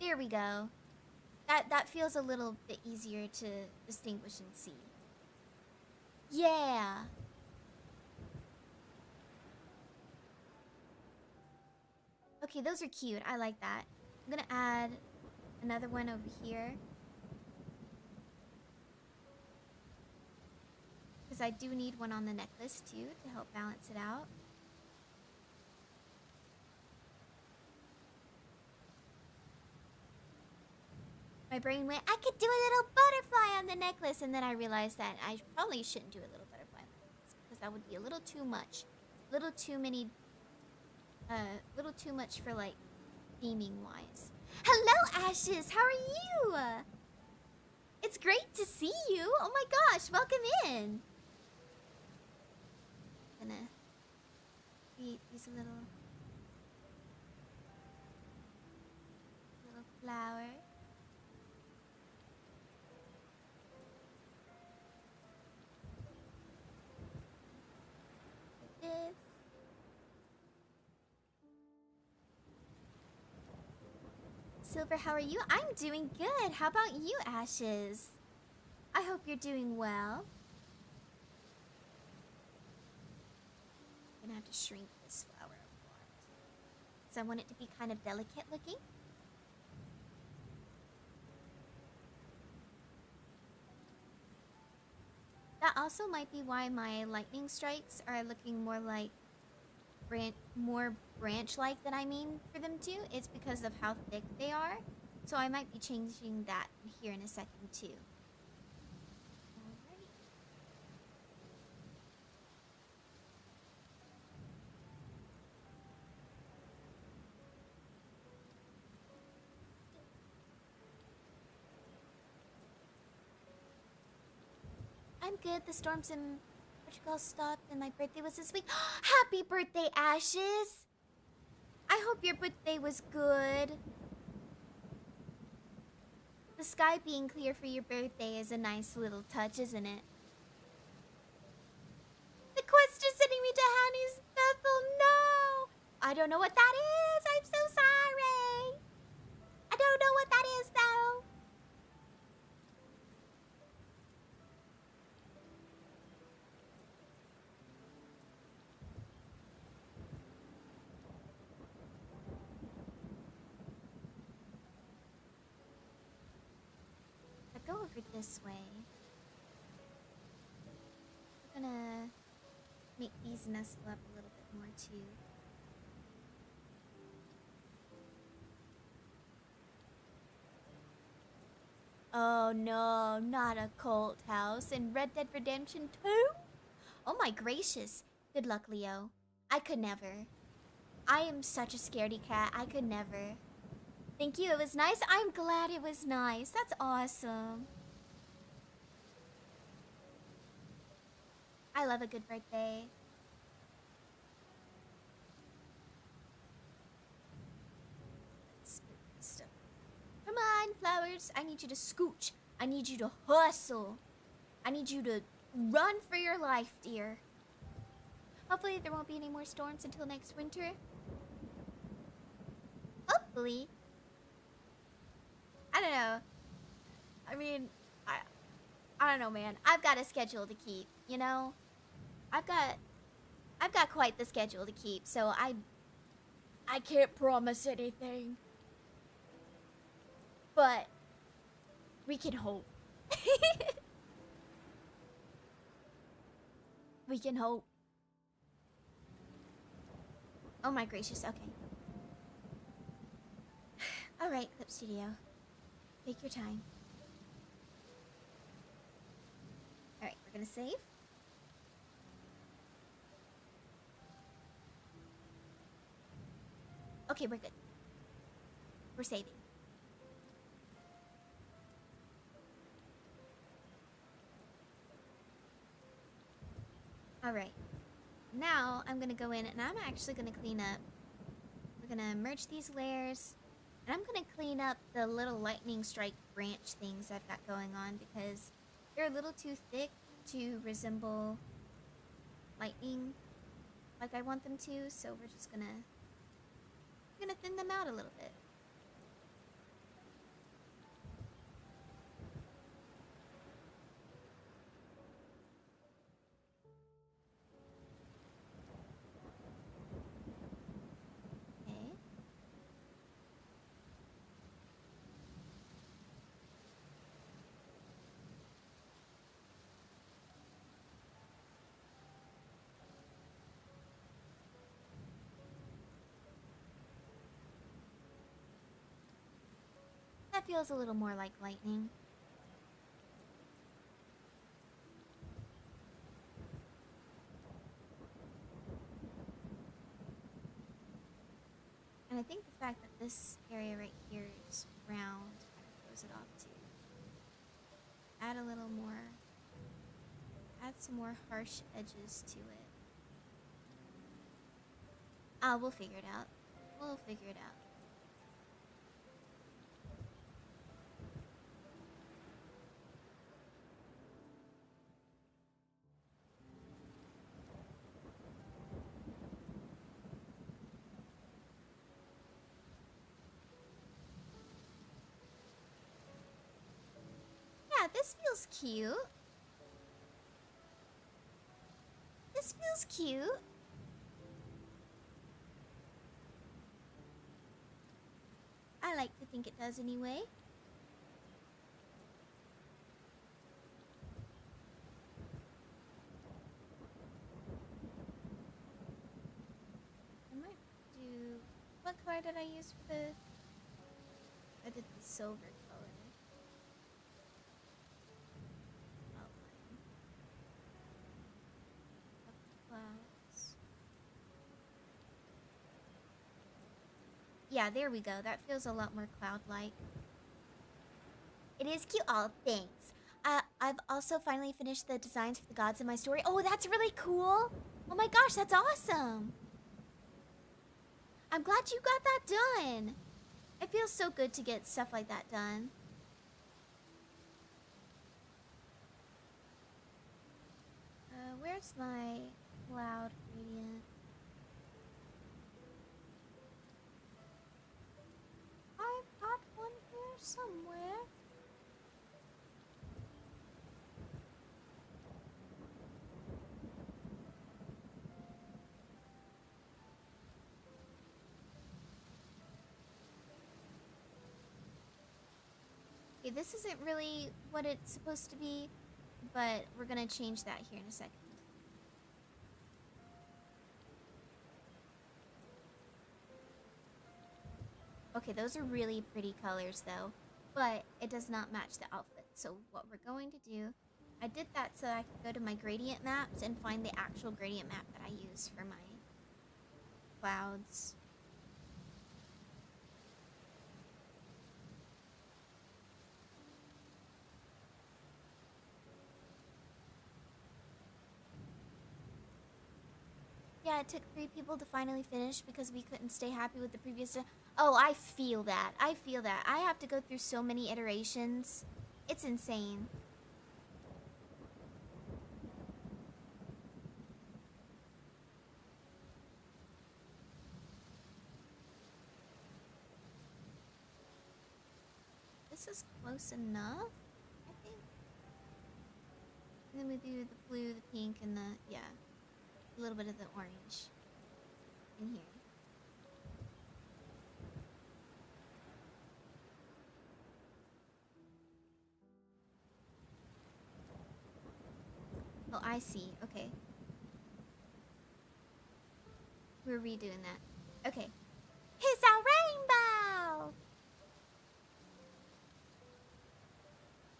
There we go. That feels a little bit easier to distinguish and see. Yeah. Okay, those are cute. I like that. I'm gonna add another one over here. Because I do need one on the necklace too to help balance it out. My brain went, I could do a little butterfly on the necklace, and then I realized that I probably shouldn't do a little butterfly on the necklace because that would be a little too much. Little too many, little too much for like theming wise. Hello, Ashes, how are you? It's great to see you. Oh my gosh, welcome in. I'm gonna create these little flowers. This. Silver, how are you? I'm doing good. How about you, Ashes? I hope you're doing well. I'm gonna have to shrink this flower a lot, because I want it to be kind of delicate looking. That also might be why my lightning strikes are looking more like more branch-like than I mean for them to. It's because of how thick they are. So I might be changing that here in a second too. Alrighty. I'm good. The storms in Portugal stopped and my birthday was this week. Happy birthday, Ashes! I hope your birthday was good. The sky being clear for your birthday is a nice little touch, isn't it? The quest is sending me to Hanny's Bethel. No! I don't know what that is. I'm so sorry. I don't know what that is, though. I go over this way. We're gonna make these nestle up a little bit more, too. Oh no, not a cult house in Red Dead Redemption 2? Oh my gracious. Good luck, Leo. I could never. I am such a scaredy cat. I could never. Thank you, it was nice. I'm glad it was nice. That's awesome. I love a good birthday. Let's move this stuff. Come on, flowers. I need you to scooch. I need you to hustle. I need you to run for your life, dear. Hopefully there won't be any more storms until next winter. Hopefully. I don't know. I mean, I don't know, man. I've got a schedule to keep, you know? I've got quite the schedule to keep, so I can't promise anything. But we can hope. We can hope. Oh my gracious, okay. Alright, Clip Studio. Take your time. Alright, we're gonna save. Okay, we're good. We're saving. Alright. Now, I'm gonna go in and I'm actually gonna clean up. We're gonna merge these layers. And I'm gonna clean up the little lightning strike branch things I've got going on because they're a little too thick to resemble lightning like I want them to, so we're just gonna thin them out a little bit. Okay. That feels a little more like lightning. And I think the fact that this area right here is round kind of throws it off too. Add a little more, add some more harsh edges to it. We'll figure it out. We'll figure it out. This feels cute. This feels cute. I like to think it does anyway. I might do... What color did I use for the... I did the silver color. Outline. Of the clouds. Yeah, there we go. That feels a lot more cloud-like. It is cute. Oh, thanks. I've also finally finished the designs for the gods in my story. Oh, that's really cool. Oh my gosh, that's awesome. I'm glad you got that done. It feels so good to get stuff like that done. Where's my cloud gradient? I've got one here somewhere. Okay, this isn't really what it's supposed to be, but we're gonna change that here in a second. Okay, those are really pretty colors though, but it does not match the outfit. So what we're going to do, I did that so I could go to my gradient maps and find the actual gradient map that I use for my clouds. Yeah, it took 3 people to finally finish because we couldn't stay happy with the previous... Oh, I feel that. I feel that. I have to go through so many iterations. It's insane. This is close enough, I think. And then we do the blue, the pink, and the... Yeah. A little bit of the orange in here. Oh, I see. Okay. We're redoing that. Okay. Here's our rainbow!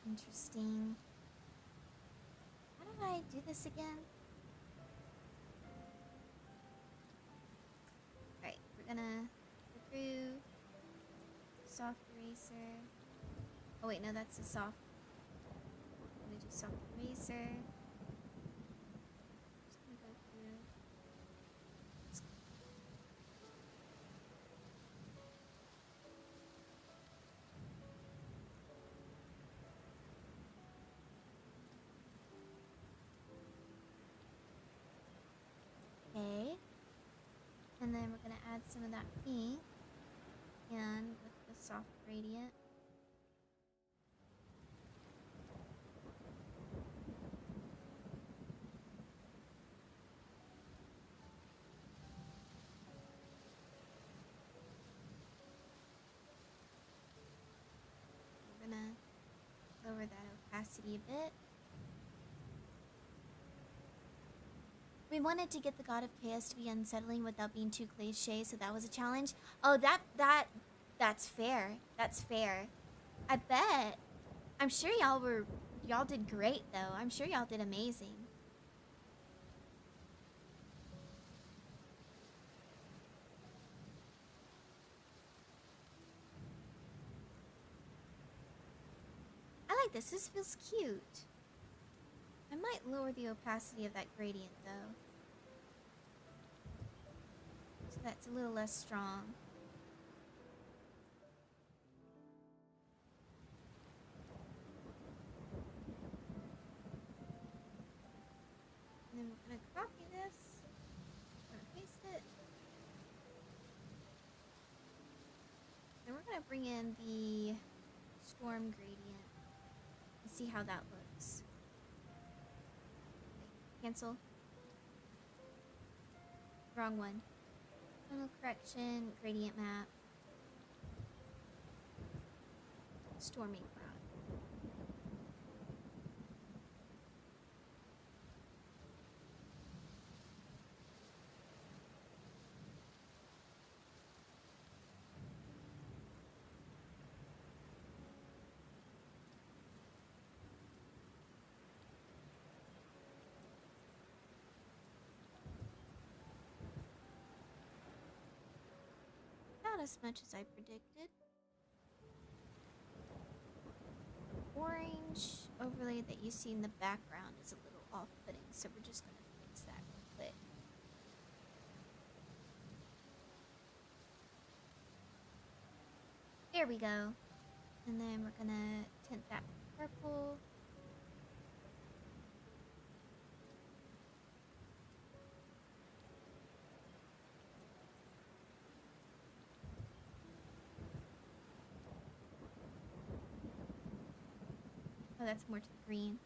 Interesting. How did I do this again? Alright, we're gonna go through soft eraser. Oh wait, no, that's a soft. I'm gonna do soft eraser. Just gonna go through. Okay. And then we're gonna add some of that pink. And with the soft gradient. We're gonna lower that opacity a bit. We wanted to get the God of Chaos to be unsettling without being too cliche, so that was a challenge. Oh, that's fair. That's fair. I bet. I'm sure y'all did great though. I'm sure y'all did amazing. I like this. This feels cute. I might lower the opacity of that gradient though. So that's a little less strong. And then we're gonna copy this. We're gonna paste it. And we're gonna bring in the storm gradient. see how that looks. Cancel. Wrong one. Final correction, gradient map. Stormy cloud. Not as much as I predicted. Orange overlay that you see in the background is a little off-putting, so we're just gonna fix that real quick. There we go. And then we're gonna tint that purple. Oh, that's more to the green.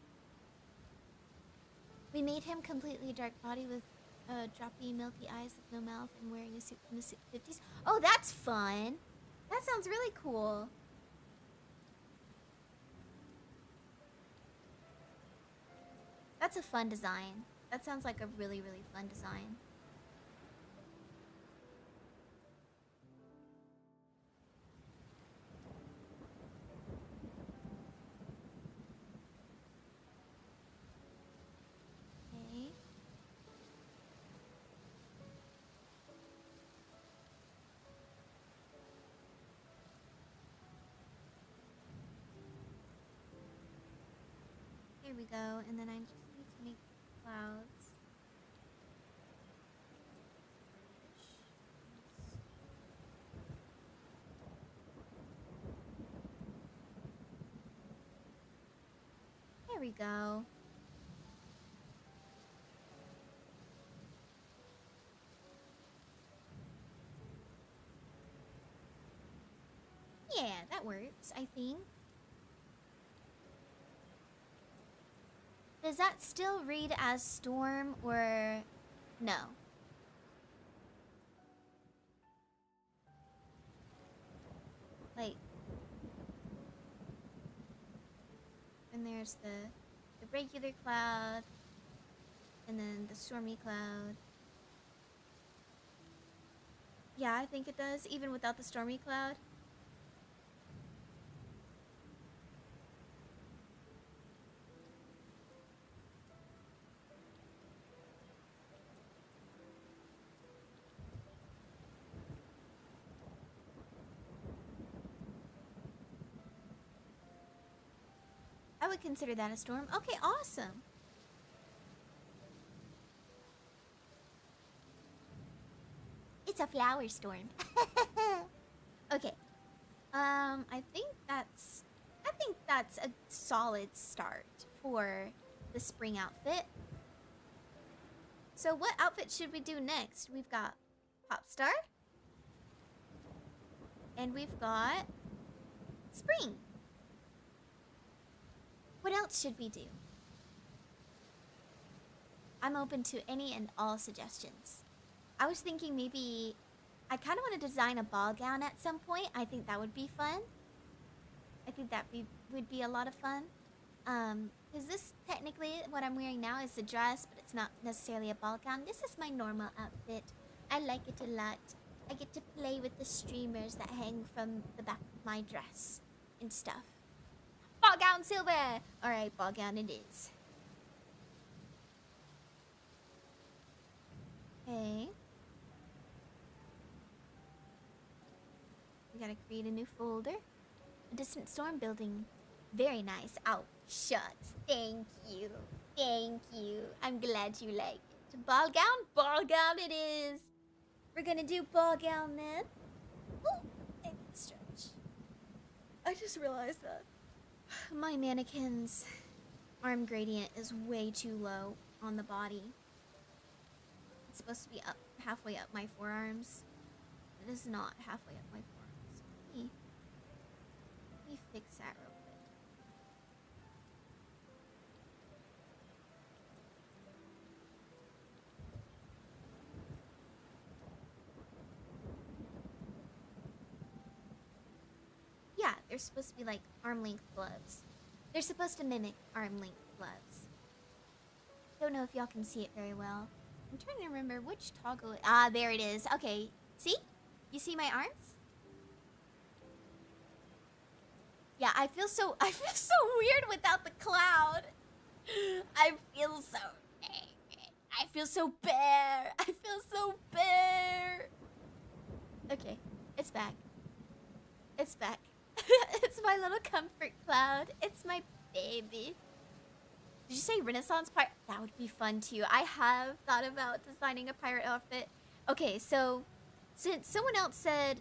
We made him completely dark body with droppy, milky eyes with no mouth and wearing a suit from the 50s. Oh, that's fun. That sounds really cool. That's a fun design. That sounds like a really, really fun design. Okay. There we go, and then I just need to make clouds. There we go. Yeah, that works, I think. Does that still read as storm or no? Like, and there's the regular cloud, and then the stormy cloud. Yeah, I think it does, even without the stormy cloud. I would consider that a storm. Okay, awesome. It's a flower storm. Okay. I think that's a solid start for the spring outfit. So what outfit should we do next? We've got pop star. And we've got spring. What else should we do? I'm open to any and all suggestions. I was thinking maybe I kind of want to design a ball gown at some point. I think that would be fun. I think that would be a lot of fun. Is this technically what I'm wearing now is a dress, but it's not necessarily a ball gown. This is my normal outfit. I like it a lot. I get to play with the streamers that hang from the back of my dress and stuff. Ball gown silver! Alright, ball gown it is. Okay. We gotta create a new folder. A distant storm building. Very nice. Oh, shucks. Thank you. Thank you. I'm glad you like it. Ball gown? Ball gown it is. We're gonna do ball gown then. Oh, and stretch. I just realized that my mannequin's arm gradient is way too low on the body. It's supposed to be up halfway up my forearms. It is not halfway up my forearms. Let me fix that real quick. they're supposed to be like arm-length gloves. They're supposed to mimic arm-length gloves. Don't know if y'all can see it very well. I'm trying to remember which toggle. Ah, there it is. Okay, see? You see my arms? Yeah, I feel so weird without the cloud. I feel so bare. I feel so bare. Okay, it's back. It's back. It's my little comfort cloud. It's my baby. Did you say Renaissance pirate? That would be fun too. I have thought about designing a pirate outfit. Okay, so since someone else said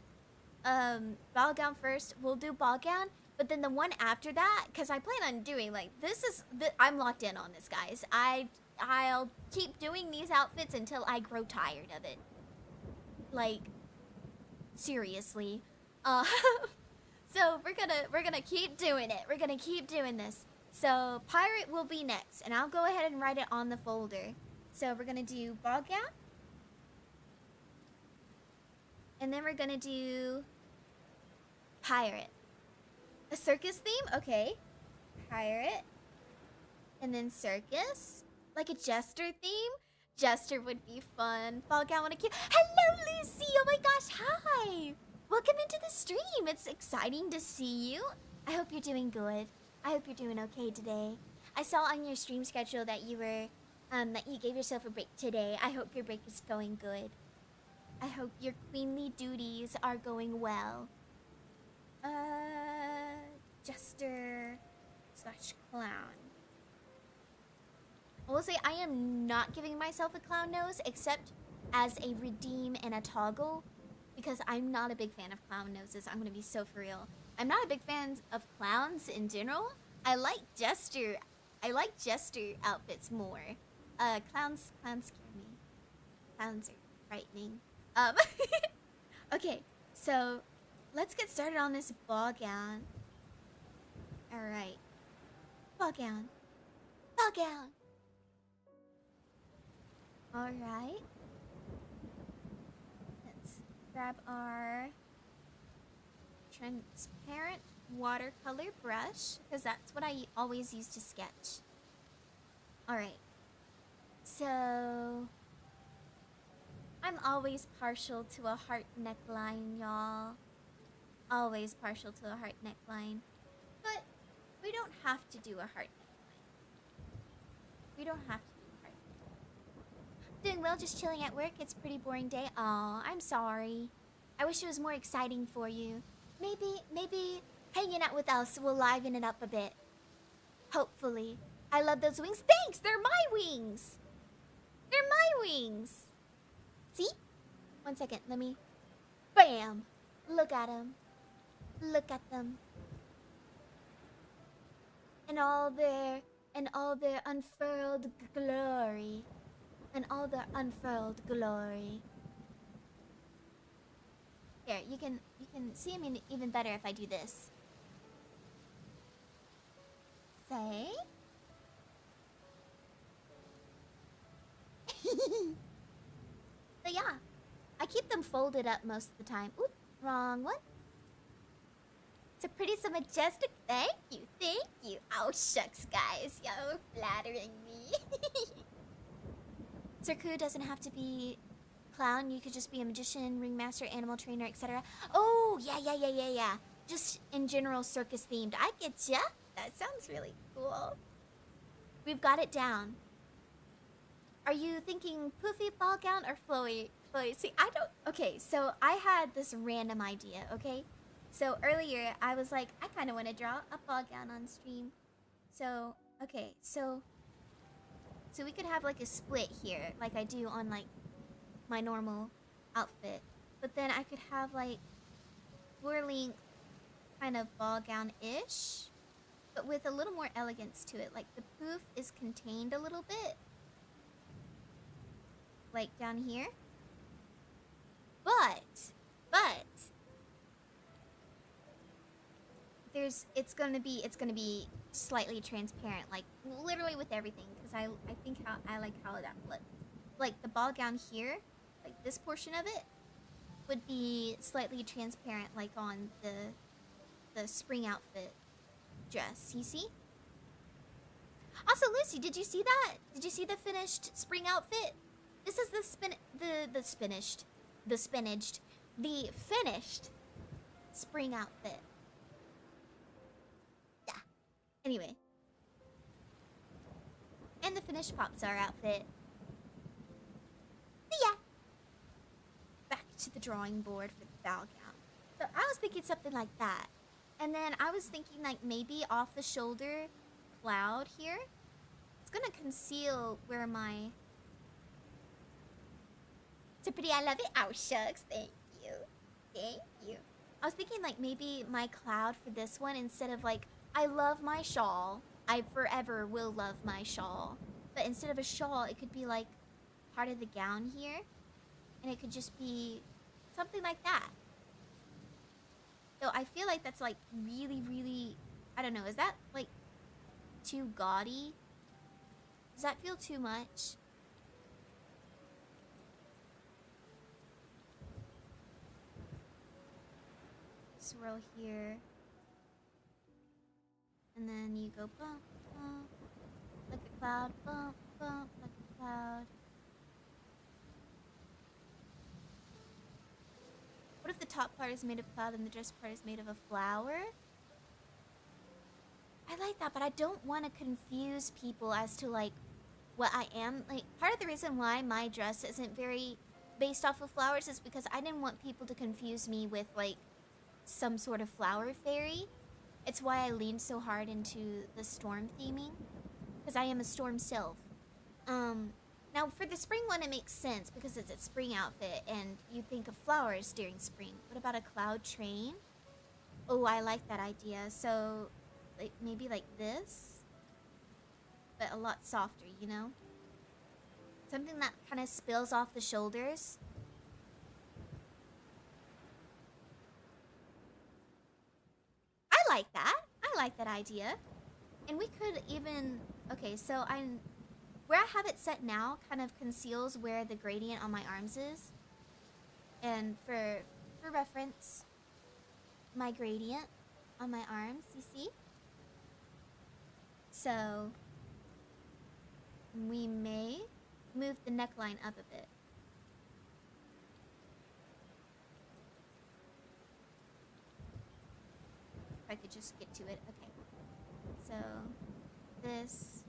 ball gown first, we'll do ball gown. But then the one after that, because I plan on doing like I'm locked in on this, guys. I'll keep doing these outfits until I grow tired of it. Like, seriously. So we're gonna keep doing it. We're gonna keep doing this. So pirate will be next, and I'll go ahead and write it on the folder. So we're gonna do ball gown, and then we're gonna do pirate. A circus theme? Okay. Pirate. And then circus. Like a jester theme? Jester would be fun. Ball gown wanna keep. Hello, Lucy! Oh my gosh, hi! Welcome into the stream. It's exciting to see you. I hope you're doing good. I hope you're doing okay today. I saw on your stream schedule that you were, that you gave yourself a break today. I hope your break is going good. I hope your queenly duties are going well. Jester / clown. I will say I am not giving myself a clown nose except as a redeem and a toggle because I'm not a big fan of clown noses. I'm gonna be so for real. I'm not a big fan of clowns in general. I like jester outfits more. Clowns scare me. Clowns are frightening. Okay, so let's get started on this ball gown. Alright. Ball gown. Ball gown. Alright. Let's grab our transparent watercolor brush, because that's what I always use to sketch. Alright. So I'm always partial to a heart neckline, y'all. Always partial to a heart neckline. But we don't have to do a heart neckline. We don't have to do a heart neckline. Doing well, just chilling at work. It's a pretty boring day. Aw, I'm sorry. I wish it was more exciting for you. Maybe hanging out with us will liven it up a bit. Hopefully. I love those wings. Thanks! They're my wings! They're my wings! See? 1 second, let me... Bam! Look at them. Look at them. And all their unfurled glory. And all their unfurled glory. Here, you can see them even better if I do this. Say. But yeah, I keep them folded up most of the time. Oop, wrong one. It's a pretty so majestic. Thank you. Oh shucks, guys, y'all flattering me. Sirku doesn't have to be clown. You could just be a magician, ringmaster, animal trainer, etc. Oh yeah. Just in general circus themed. I get ya. That sounds really cool. We've got it down. Are you thinking poofy ball gown or flowy? See, I don't... Okay, so I had this random idea, okay? So earlier, I was like, I kind of want to draw a ball gown on stream. So, okay, so we could have like a split here, like I do on like my normal outfit. But then I could have like floor-length kind of ball gown-ish, but with a little more elegance to it. Like the poof is contained a little bit. Like down here. But it's gonna be slightly transparent, like literally with everything, because I think I like how that flipped. Like the ball gown here, like this portion of it would be slightly transparent, like on the spring outfit dress. You see? Also, Lucy, did you see that? Did you see the finished spring outfit? This is the finished spring outfit. Yeah. Anyway. And the finished pop star outfit. But yeah. Back to the drawing board for the ball gown. So I was thinking something like that. And then I was thinking like maybe off the shoulder cloud here. It's gonna conceal where my... So pretty, I love it. Oh, shucks. Thank you. Thank you. I was thinking like maybe my cloud for this one, instead of like, I love my shawl. I forever will love my shawl. But instead of a shawl, it could be like part of the gown here. And it could just be something like that. So I feel like that's like really, really, I don't know. Is that like too gaudy? Does that feel too much? Swirl here. And then you go bump, bump, like a cloud, bump, bump, like a cloud. What if the top part is made of cloud and the dress part is made of a flower? I like that, but I don't want to confuse people as to like what I am. Like, part of the reason why my dress isn't very based off of flowers is because I didn't want people to confuse me with like some sort of flower fairy. It's why I leaned so hard into the storm theming, because I am a storm sylph. Now for the spring one, it makes sense because it's a spring outfit and you think of flowers during spring. What about a cloud train? Oh, I like that idea. So, like maybe like this, but a lot softer, you know? Something that kind of spills off the shoulders. I like that. I like that idea. And we could even... Okay, so where I have it set now kind of conceals where the gradient on my arms is. And for reference, my gradient on my arms, you see? So we may move the neckline up a bit. If I could just get to it. Okay. So this,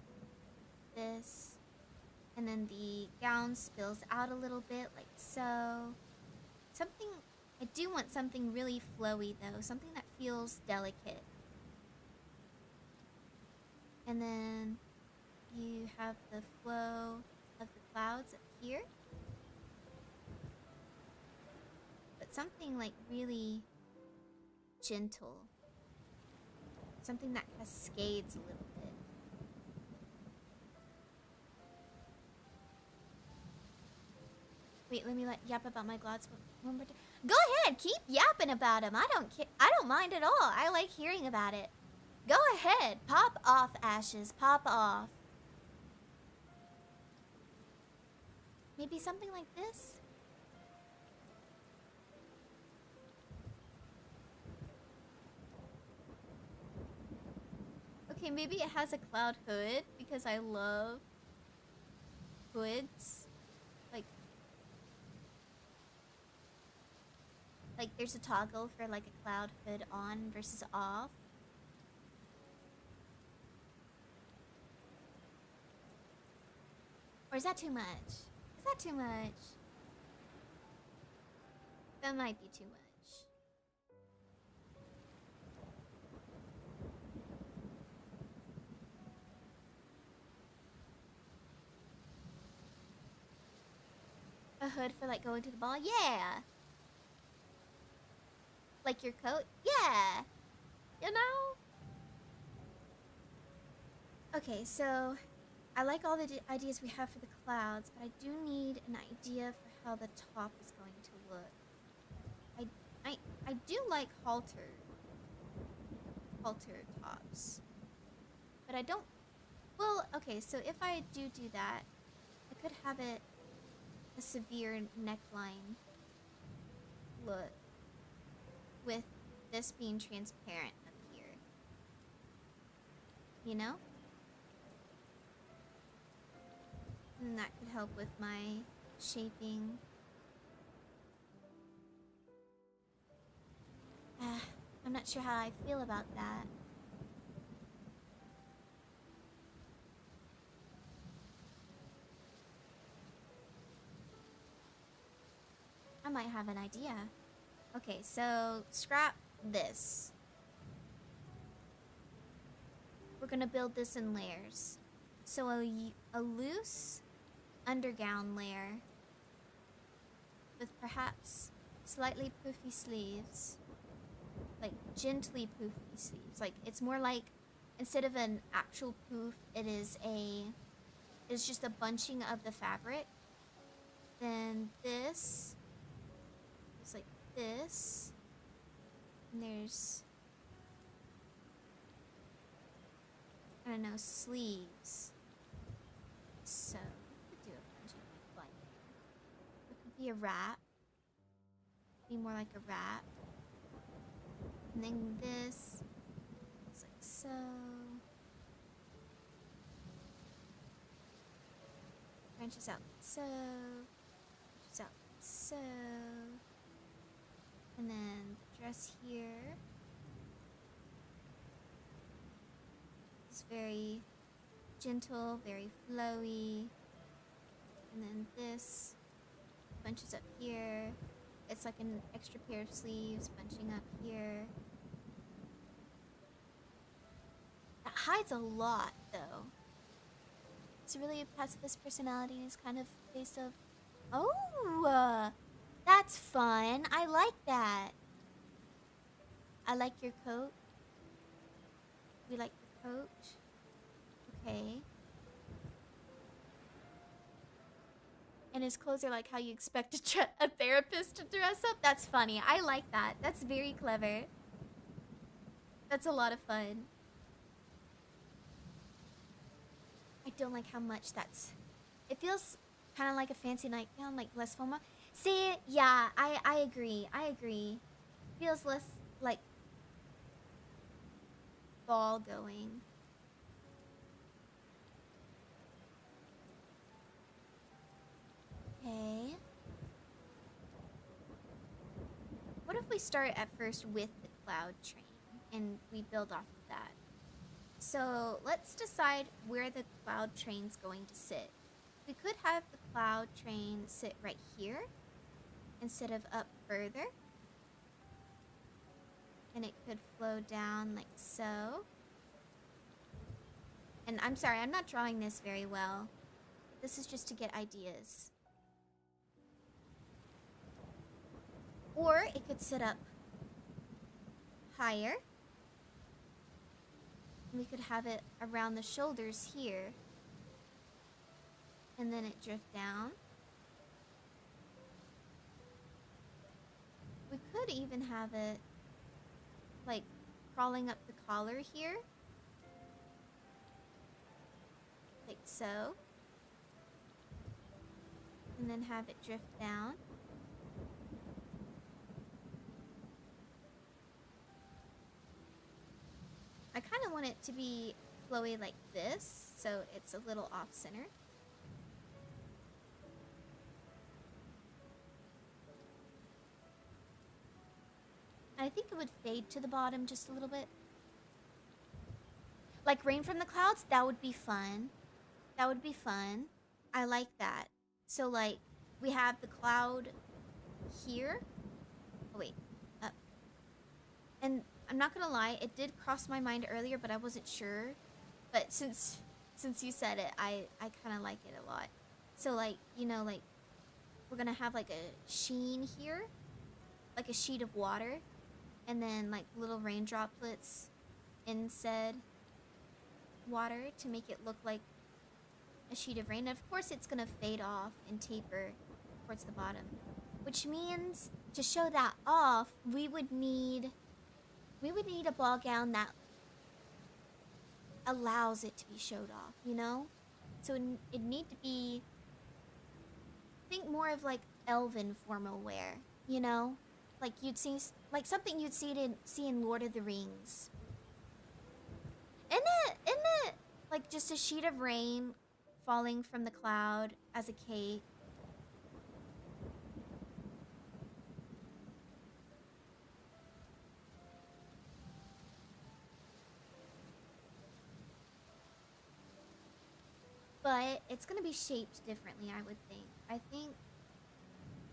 and then the gown spills out a little bit like so. Something, I do want something really flowy though, something that feels delicate. And then you have the flow of the clouds up here. But something like really gentle. Something that cascades a little bit. Wait, let me yap about my glots one more time. Go ahead, keep yapping about them. I don't mind at all. I like hearing about it. Go ahead, pop off, Ashes, pop off. Maybe something like this? Okay, maybe it has a cloud hood because I love hoods. Like there's a toggle for like a cloud hood on versus off. Or is that too much? Is that too much? That might be too much. A hood for like going to the ball? Yeah. Like your coat? Yeah. You know? Okay, so I like all the ideas we have for the clouds, but I do need an idea for how the top is going to look. I do like halter tops. But I don't... Well, okay, so if I do that, I could have it a severe neckline look with this being transparent up here. You know? And that could help with my shaping. I'm not sure how I feel about that. I might have an idea. Okay, so scrap this. We're gonna build this in layers. So a loose undergown layer with perhaps slightly poofy sleeves. Like gently poofy sleeves. Like it's more like instead of an actual poof, it's just a bunching of the fabric. Then this is like this. And there's, I don't know, sleeves. So we could do a bunching like there. It could be a wrap. Be more like a wrap. And then this is like so. Branches out like so. Branches out like so. And then the dress here is very gentle, very flowy. And then this bunches up here. It's like an extra pair of sleeves bunching up here. That hides a lot, though. It's really a pacifist personality is kind of based of... Oh! That's fun. I like that. I like your coat. We like the coat. Okay. And his clothes are like how you expect a therapist to dress up. That's funny. I like that. That's very clever. That's a lot of fun. I don't like how much that's... It feels kind of like a fancy nightgown, like less formal. See, yeah, I agree. I agree. Feels less like ball going. Okay. What if we start at first with the cloud train and we build off of that? So let's decide where the cloud train's going to sit. We could have the cloud train sit right here instead of up further. And it could flow down like so. And I'm sorry, I'm not drawing this very well. This is just to get ideas. Or it could sit up higher. We could have it around the shoulders here. And then it drift down. We could even have it like crawling up the collar here. Like so. And then have it drift down. I kind of want it to be flowy like this, so it's a little off-center. I think it would fade to the bottom just a little bit. Like rain from the clouds, that would be fun. That would be fun. I like that. So like, we have the cloud here. Oh wait, up. And I'm not gonna lie, it did cross my mind earlier, but I wasn't sure. But since you said it, I kind of like it a lot. So like, you know, like we're gonna have like a sheen here, like a sheet of water, and then like little rain droplets in said water to make it look like a sheet of rain. And of course, it's gonna fade off and taper towards the bottom, which means to show that off, we would need a ball gown that allows it to be showed off, you know? So it'd need to be, think more of like elven formal wear, you know? Like you'd see like something you'd see in Lord of the Rings. Isn't it like just a sheet of rain falling from the cloud as a cake? But it's gonna be shaped differently, I would think. I think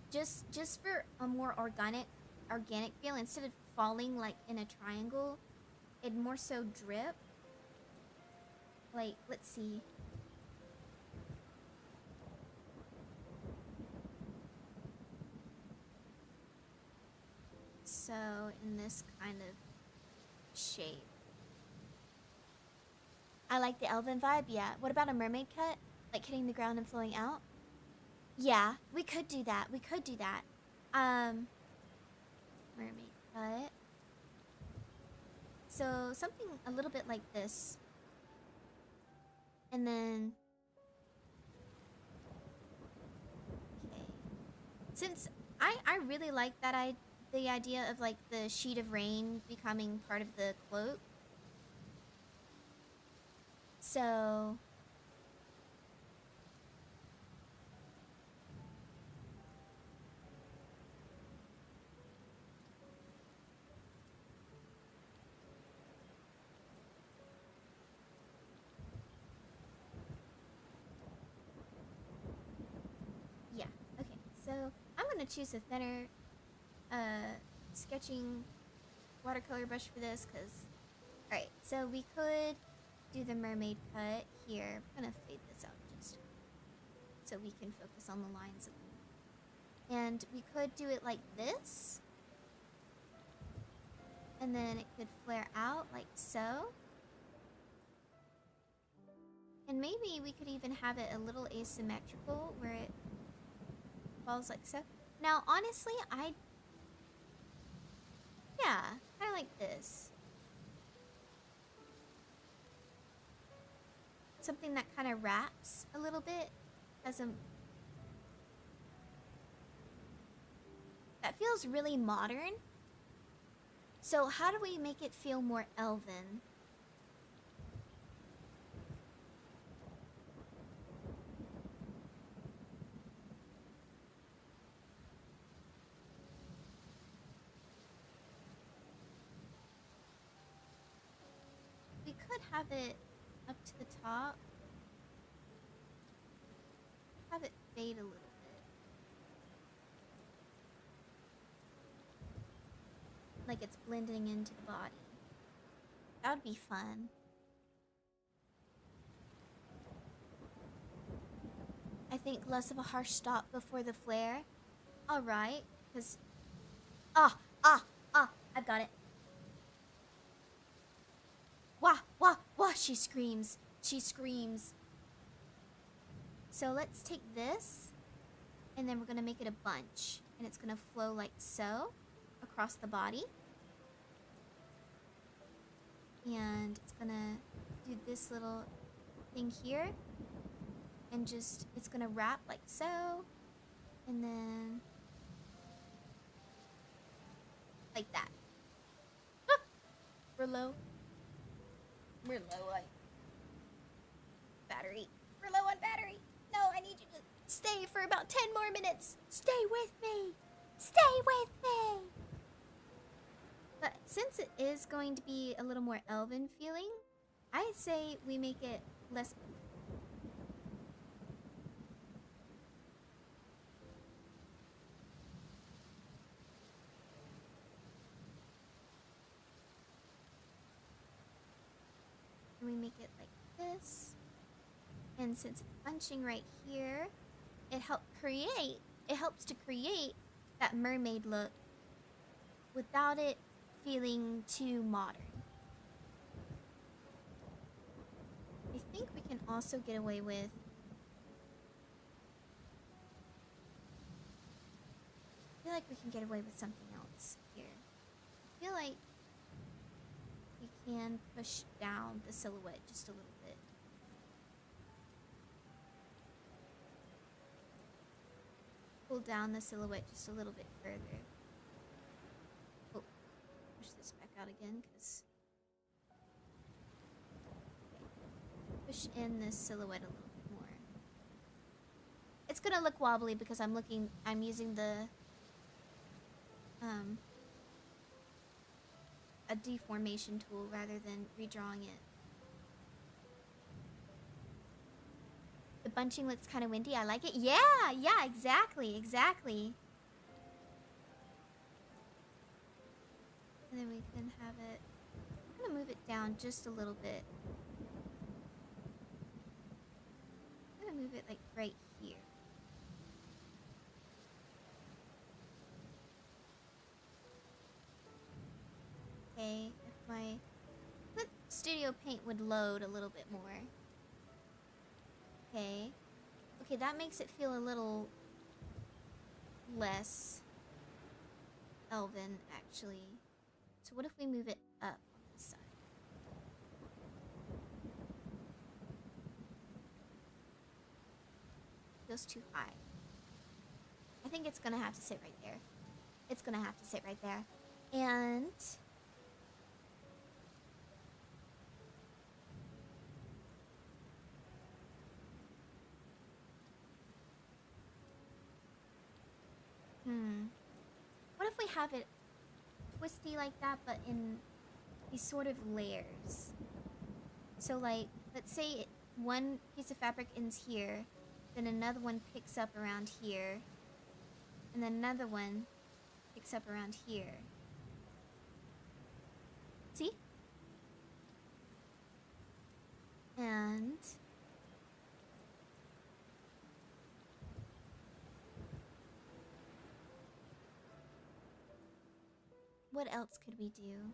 just for a more organic feel, instead of falling like in a triangle, it'd more so drip. Like, let's see. So in this kind of shape. I like the elven vibe, yeah. What about a mermaid cut? Like hitting the ground and flowing out? Yeah, we could do that. We could do that. Mermaid cut. So something a little bit like this. And then... Okay. Since I really like that the idea of like the sheet of rain becoming part of the cloak. So... Yeah, okay. So I'm gonna choose a thinner sketching watercolor brush for this, because... Alright, so we could do the mermaid cut here. I'm gonna fade this out just so we can focus on the lines of them. And we could do it like this. And then it could flare out like so. And maybe we could even have it a little asymmetrical where it falls like so. Now, honestly, yeah, kind of like this. Something that kind of wraps a little bit as a... That feels really modern. So how do we make it feel more elven? We could have it up to the top. Have it fade a little bit. Like it's blending into the body. That would be fun. I think less of a harsh stop before the flare. Alright, because... I've got it. Wah, wah, wah, she screams. She screams. So let's take this, and then we're gonna make it a bunch. And it's gonna flow like so, across the body. And it's gonna do this little thing here. And just, it's gonna wrap like so. And then... like that. Ah! We're low. We're low on battery. We're low on battery. No, I need you to stay for about 10 more minutes. Stay with me. Stay with me. But since it is going to be a little more elven feeling, I say we make it less... And we make it like this. And since it's bunching right here, it helps to create that mermaid look without it feeling too modern. I think we can also get away with I feel like we can get away with something else here. I feel like we can push down the silhouette just a little bit. Pull down the silhouette just a little bit further. Oh, out again because push in this silhouette a little bit more. It's gonna look wobbly because I'm using the a deformation tool rather than redrawing it. The bunching looks kind of windy. I like it. Yeah, exactly. And then we can have it. I'm gonna move it down just a little bit. I'm gonna move it like right here. Okay, if my Studio Paint would load a little bit more. Okay, that makes it feel a little less elven, actually. So what if we move it up on this side? Feels too high. I think it's gonna have to sit right there. It's gonna have to sit right there. And what if we have it twisty like that, but in these sort of layers? So like, let's say one piece of fabric ends here, then another one picks up around here, and then another one picks up around here. See? And what else could we do?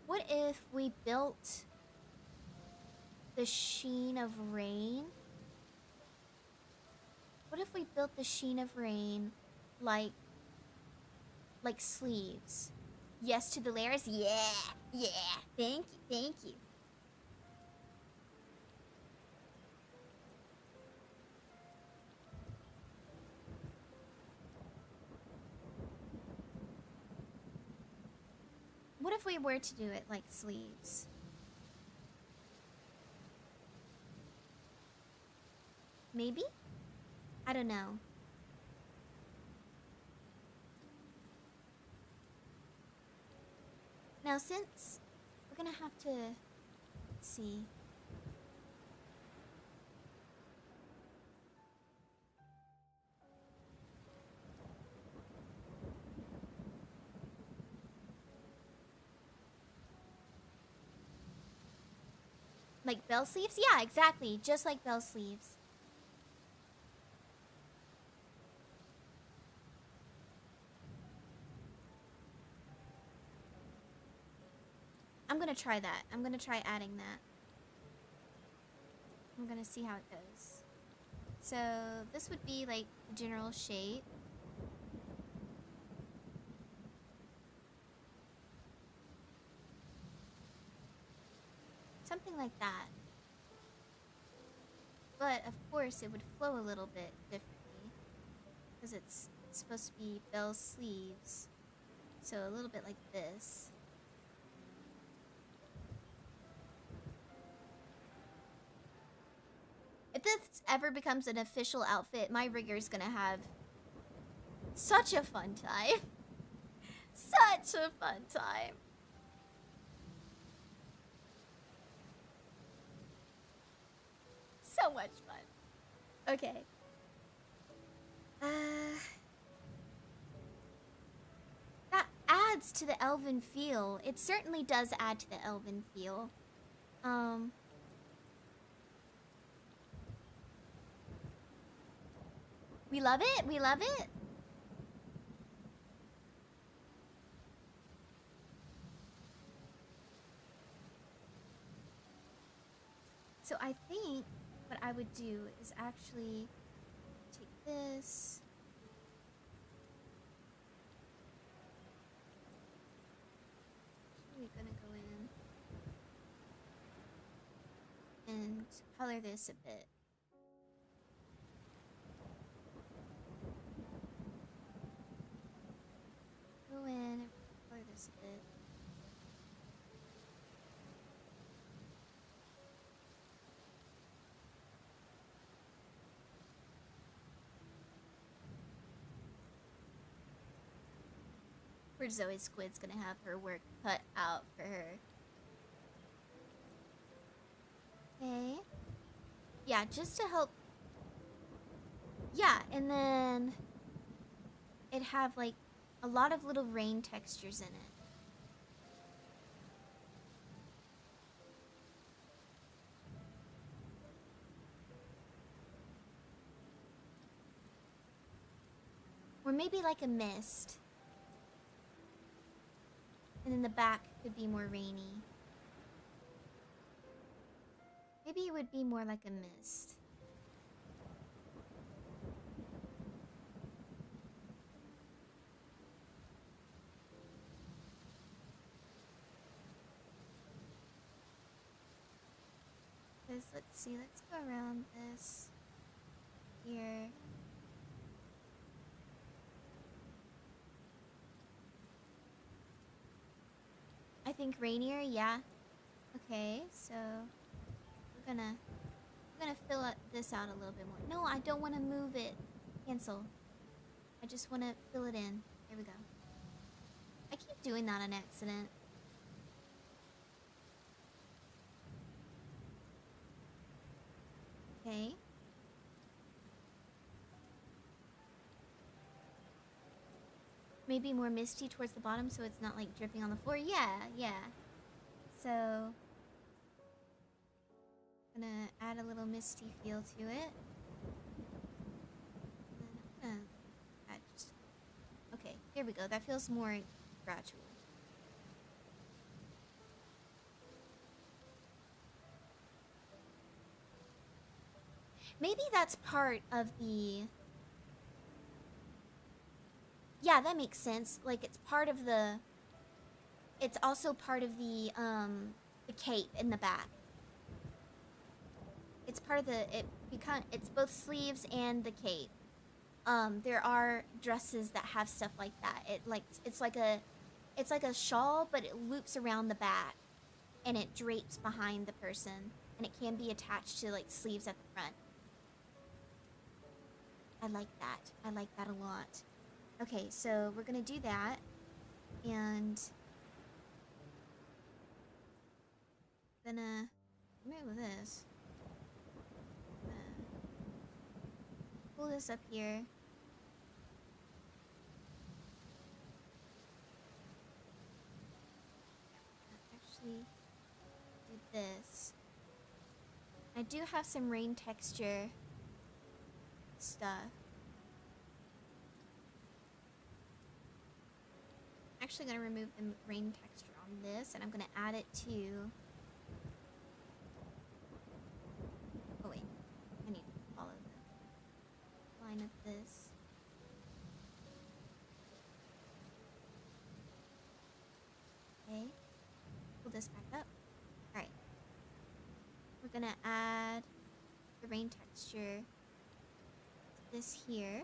What if we built the sheen of rain? What if we built the sheen of rain like sleeves? Yes to the layers? Yeah. Thank you. What if we were to do it like sleeves? Maybe? I don't know. Now, since we're gonna have to, let's see. Like bell sleeves? Yeah, exactly. Just like bell sleeves. I'm gonna try that. I'm gonna try adding that. I'm gonna see how it goes. So this would be like the general shape. Something like that. But of course it would flow a little bit differently, because it's supposed to be bell sleeves. So a little bit like this. If this ever becomes an official outfit, my rigger's gonna have such a fun time. Such a fun time. So much fun. Okay. That adds to the elven feel. It certainly does add to the elven feel. We love it. We love it. So I think what I would do is actually take this. We're gonna go in and color this a bit. go in and color this a bit. Poor Zoe Squid's gonna have her work cut out for her. Okay. Yeah, just to help. Yeah, and then it have like a lot of little rain textures in it. Or maybe like a mist. And then the back could be more rainy. Maybe it would be more like a mist. Because let's see, let's go around this here. I think rainier, yeah. Okay, so we're gonna fill this out a little bit more. No, I don't want to move it. Cancel. I just want to fill it in. There we go. I keep doing that on accident. Okay. Maybe more misty towards the bottom so it's not like dripping on the floor. Yeah. So, gonna add a little misty feel to it. And then I'm gonna add just... Okay, here we go. That feels more gradual. Maybe that's part of the... Yeah, that makes sense. Like, it's part of the... It's also part of the cape in the back. It's part of the... It's both sleeves and the cape. There are dresses that have stuff like that. It's like a shawl, but it loops around the back. And it drapes behind the person. And it can be attached to, like, sleeves at the front. I like that. I like that a lot. Okay, so we're gonna do that. And... Gonna move this. Pull this up here. Actually, do this. I do have some rain texture stuff. I'm actually gonna remove the rain texture on this, and I'm gonna add it to... Oh wait, I need to follow the line of this. Okay, pull this back up. Alright. We're gonna add the rain texture to this here.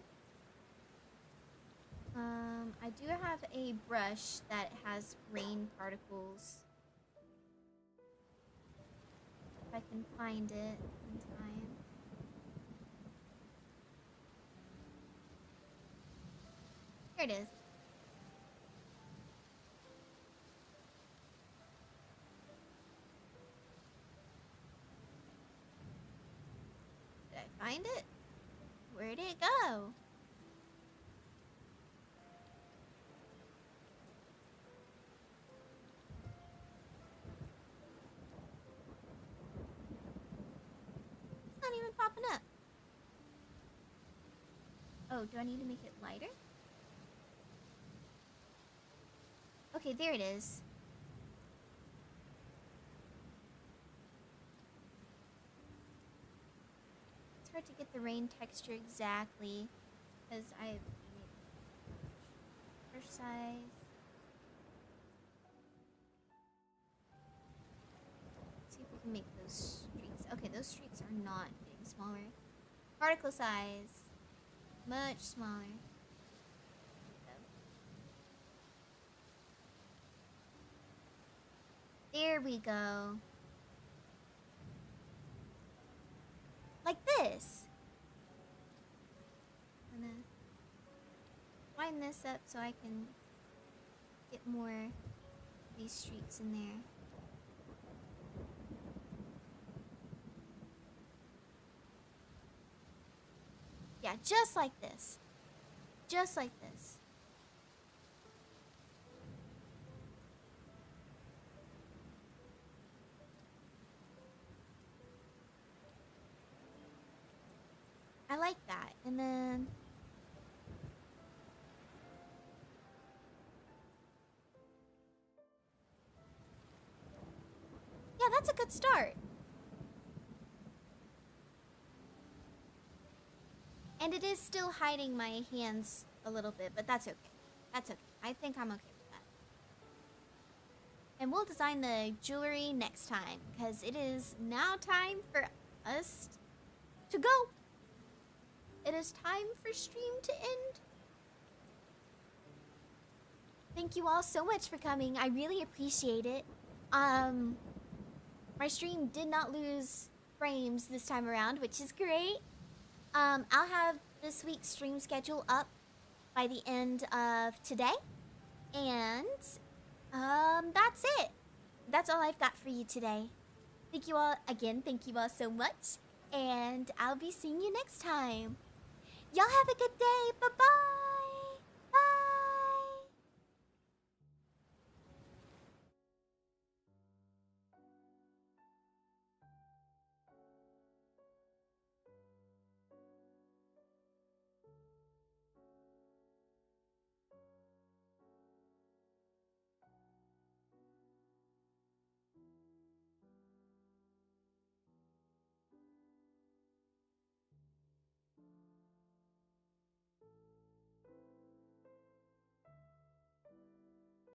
I do have a brush that has rain particles. If I can find it in time. Here it is. Did I find it? Where did it go? Not even popping up. Oh, do I need to make it lighter? Okay, there it is. It's hard to get the rain texture exactly because I have brush size. See if we can make those streaks. Okay, those streaks are not getting smaller. Particle size. Much smaller. There we go. Like this. I'm gonna line this up so I can get more of these streaks in there. Yeah, just like this. Just like this. I like that. And then yeah, that's a good start. And it is still hiding my hands a little bit, but that's okay. That's okay. I think I'm okay with that. And we'll design the jewelry next time, because it is now time for us to go. It is time for stream to end. Thank you all so much for coming. I really appreciate it. My stream did not lose frames this time around, which is great. I'll have this week's stream schedule up by the end of today. And that's it. That's all I've got for you today. Thank you all again. Thank you all so much. And I'll be seeing you next time. Y'all have a good day. Bye-bye.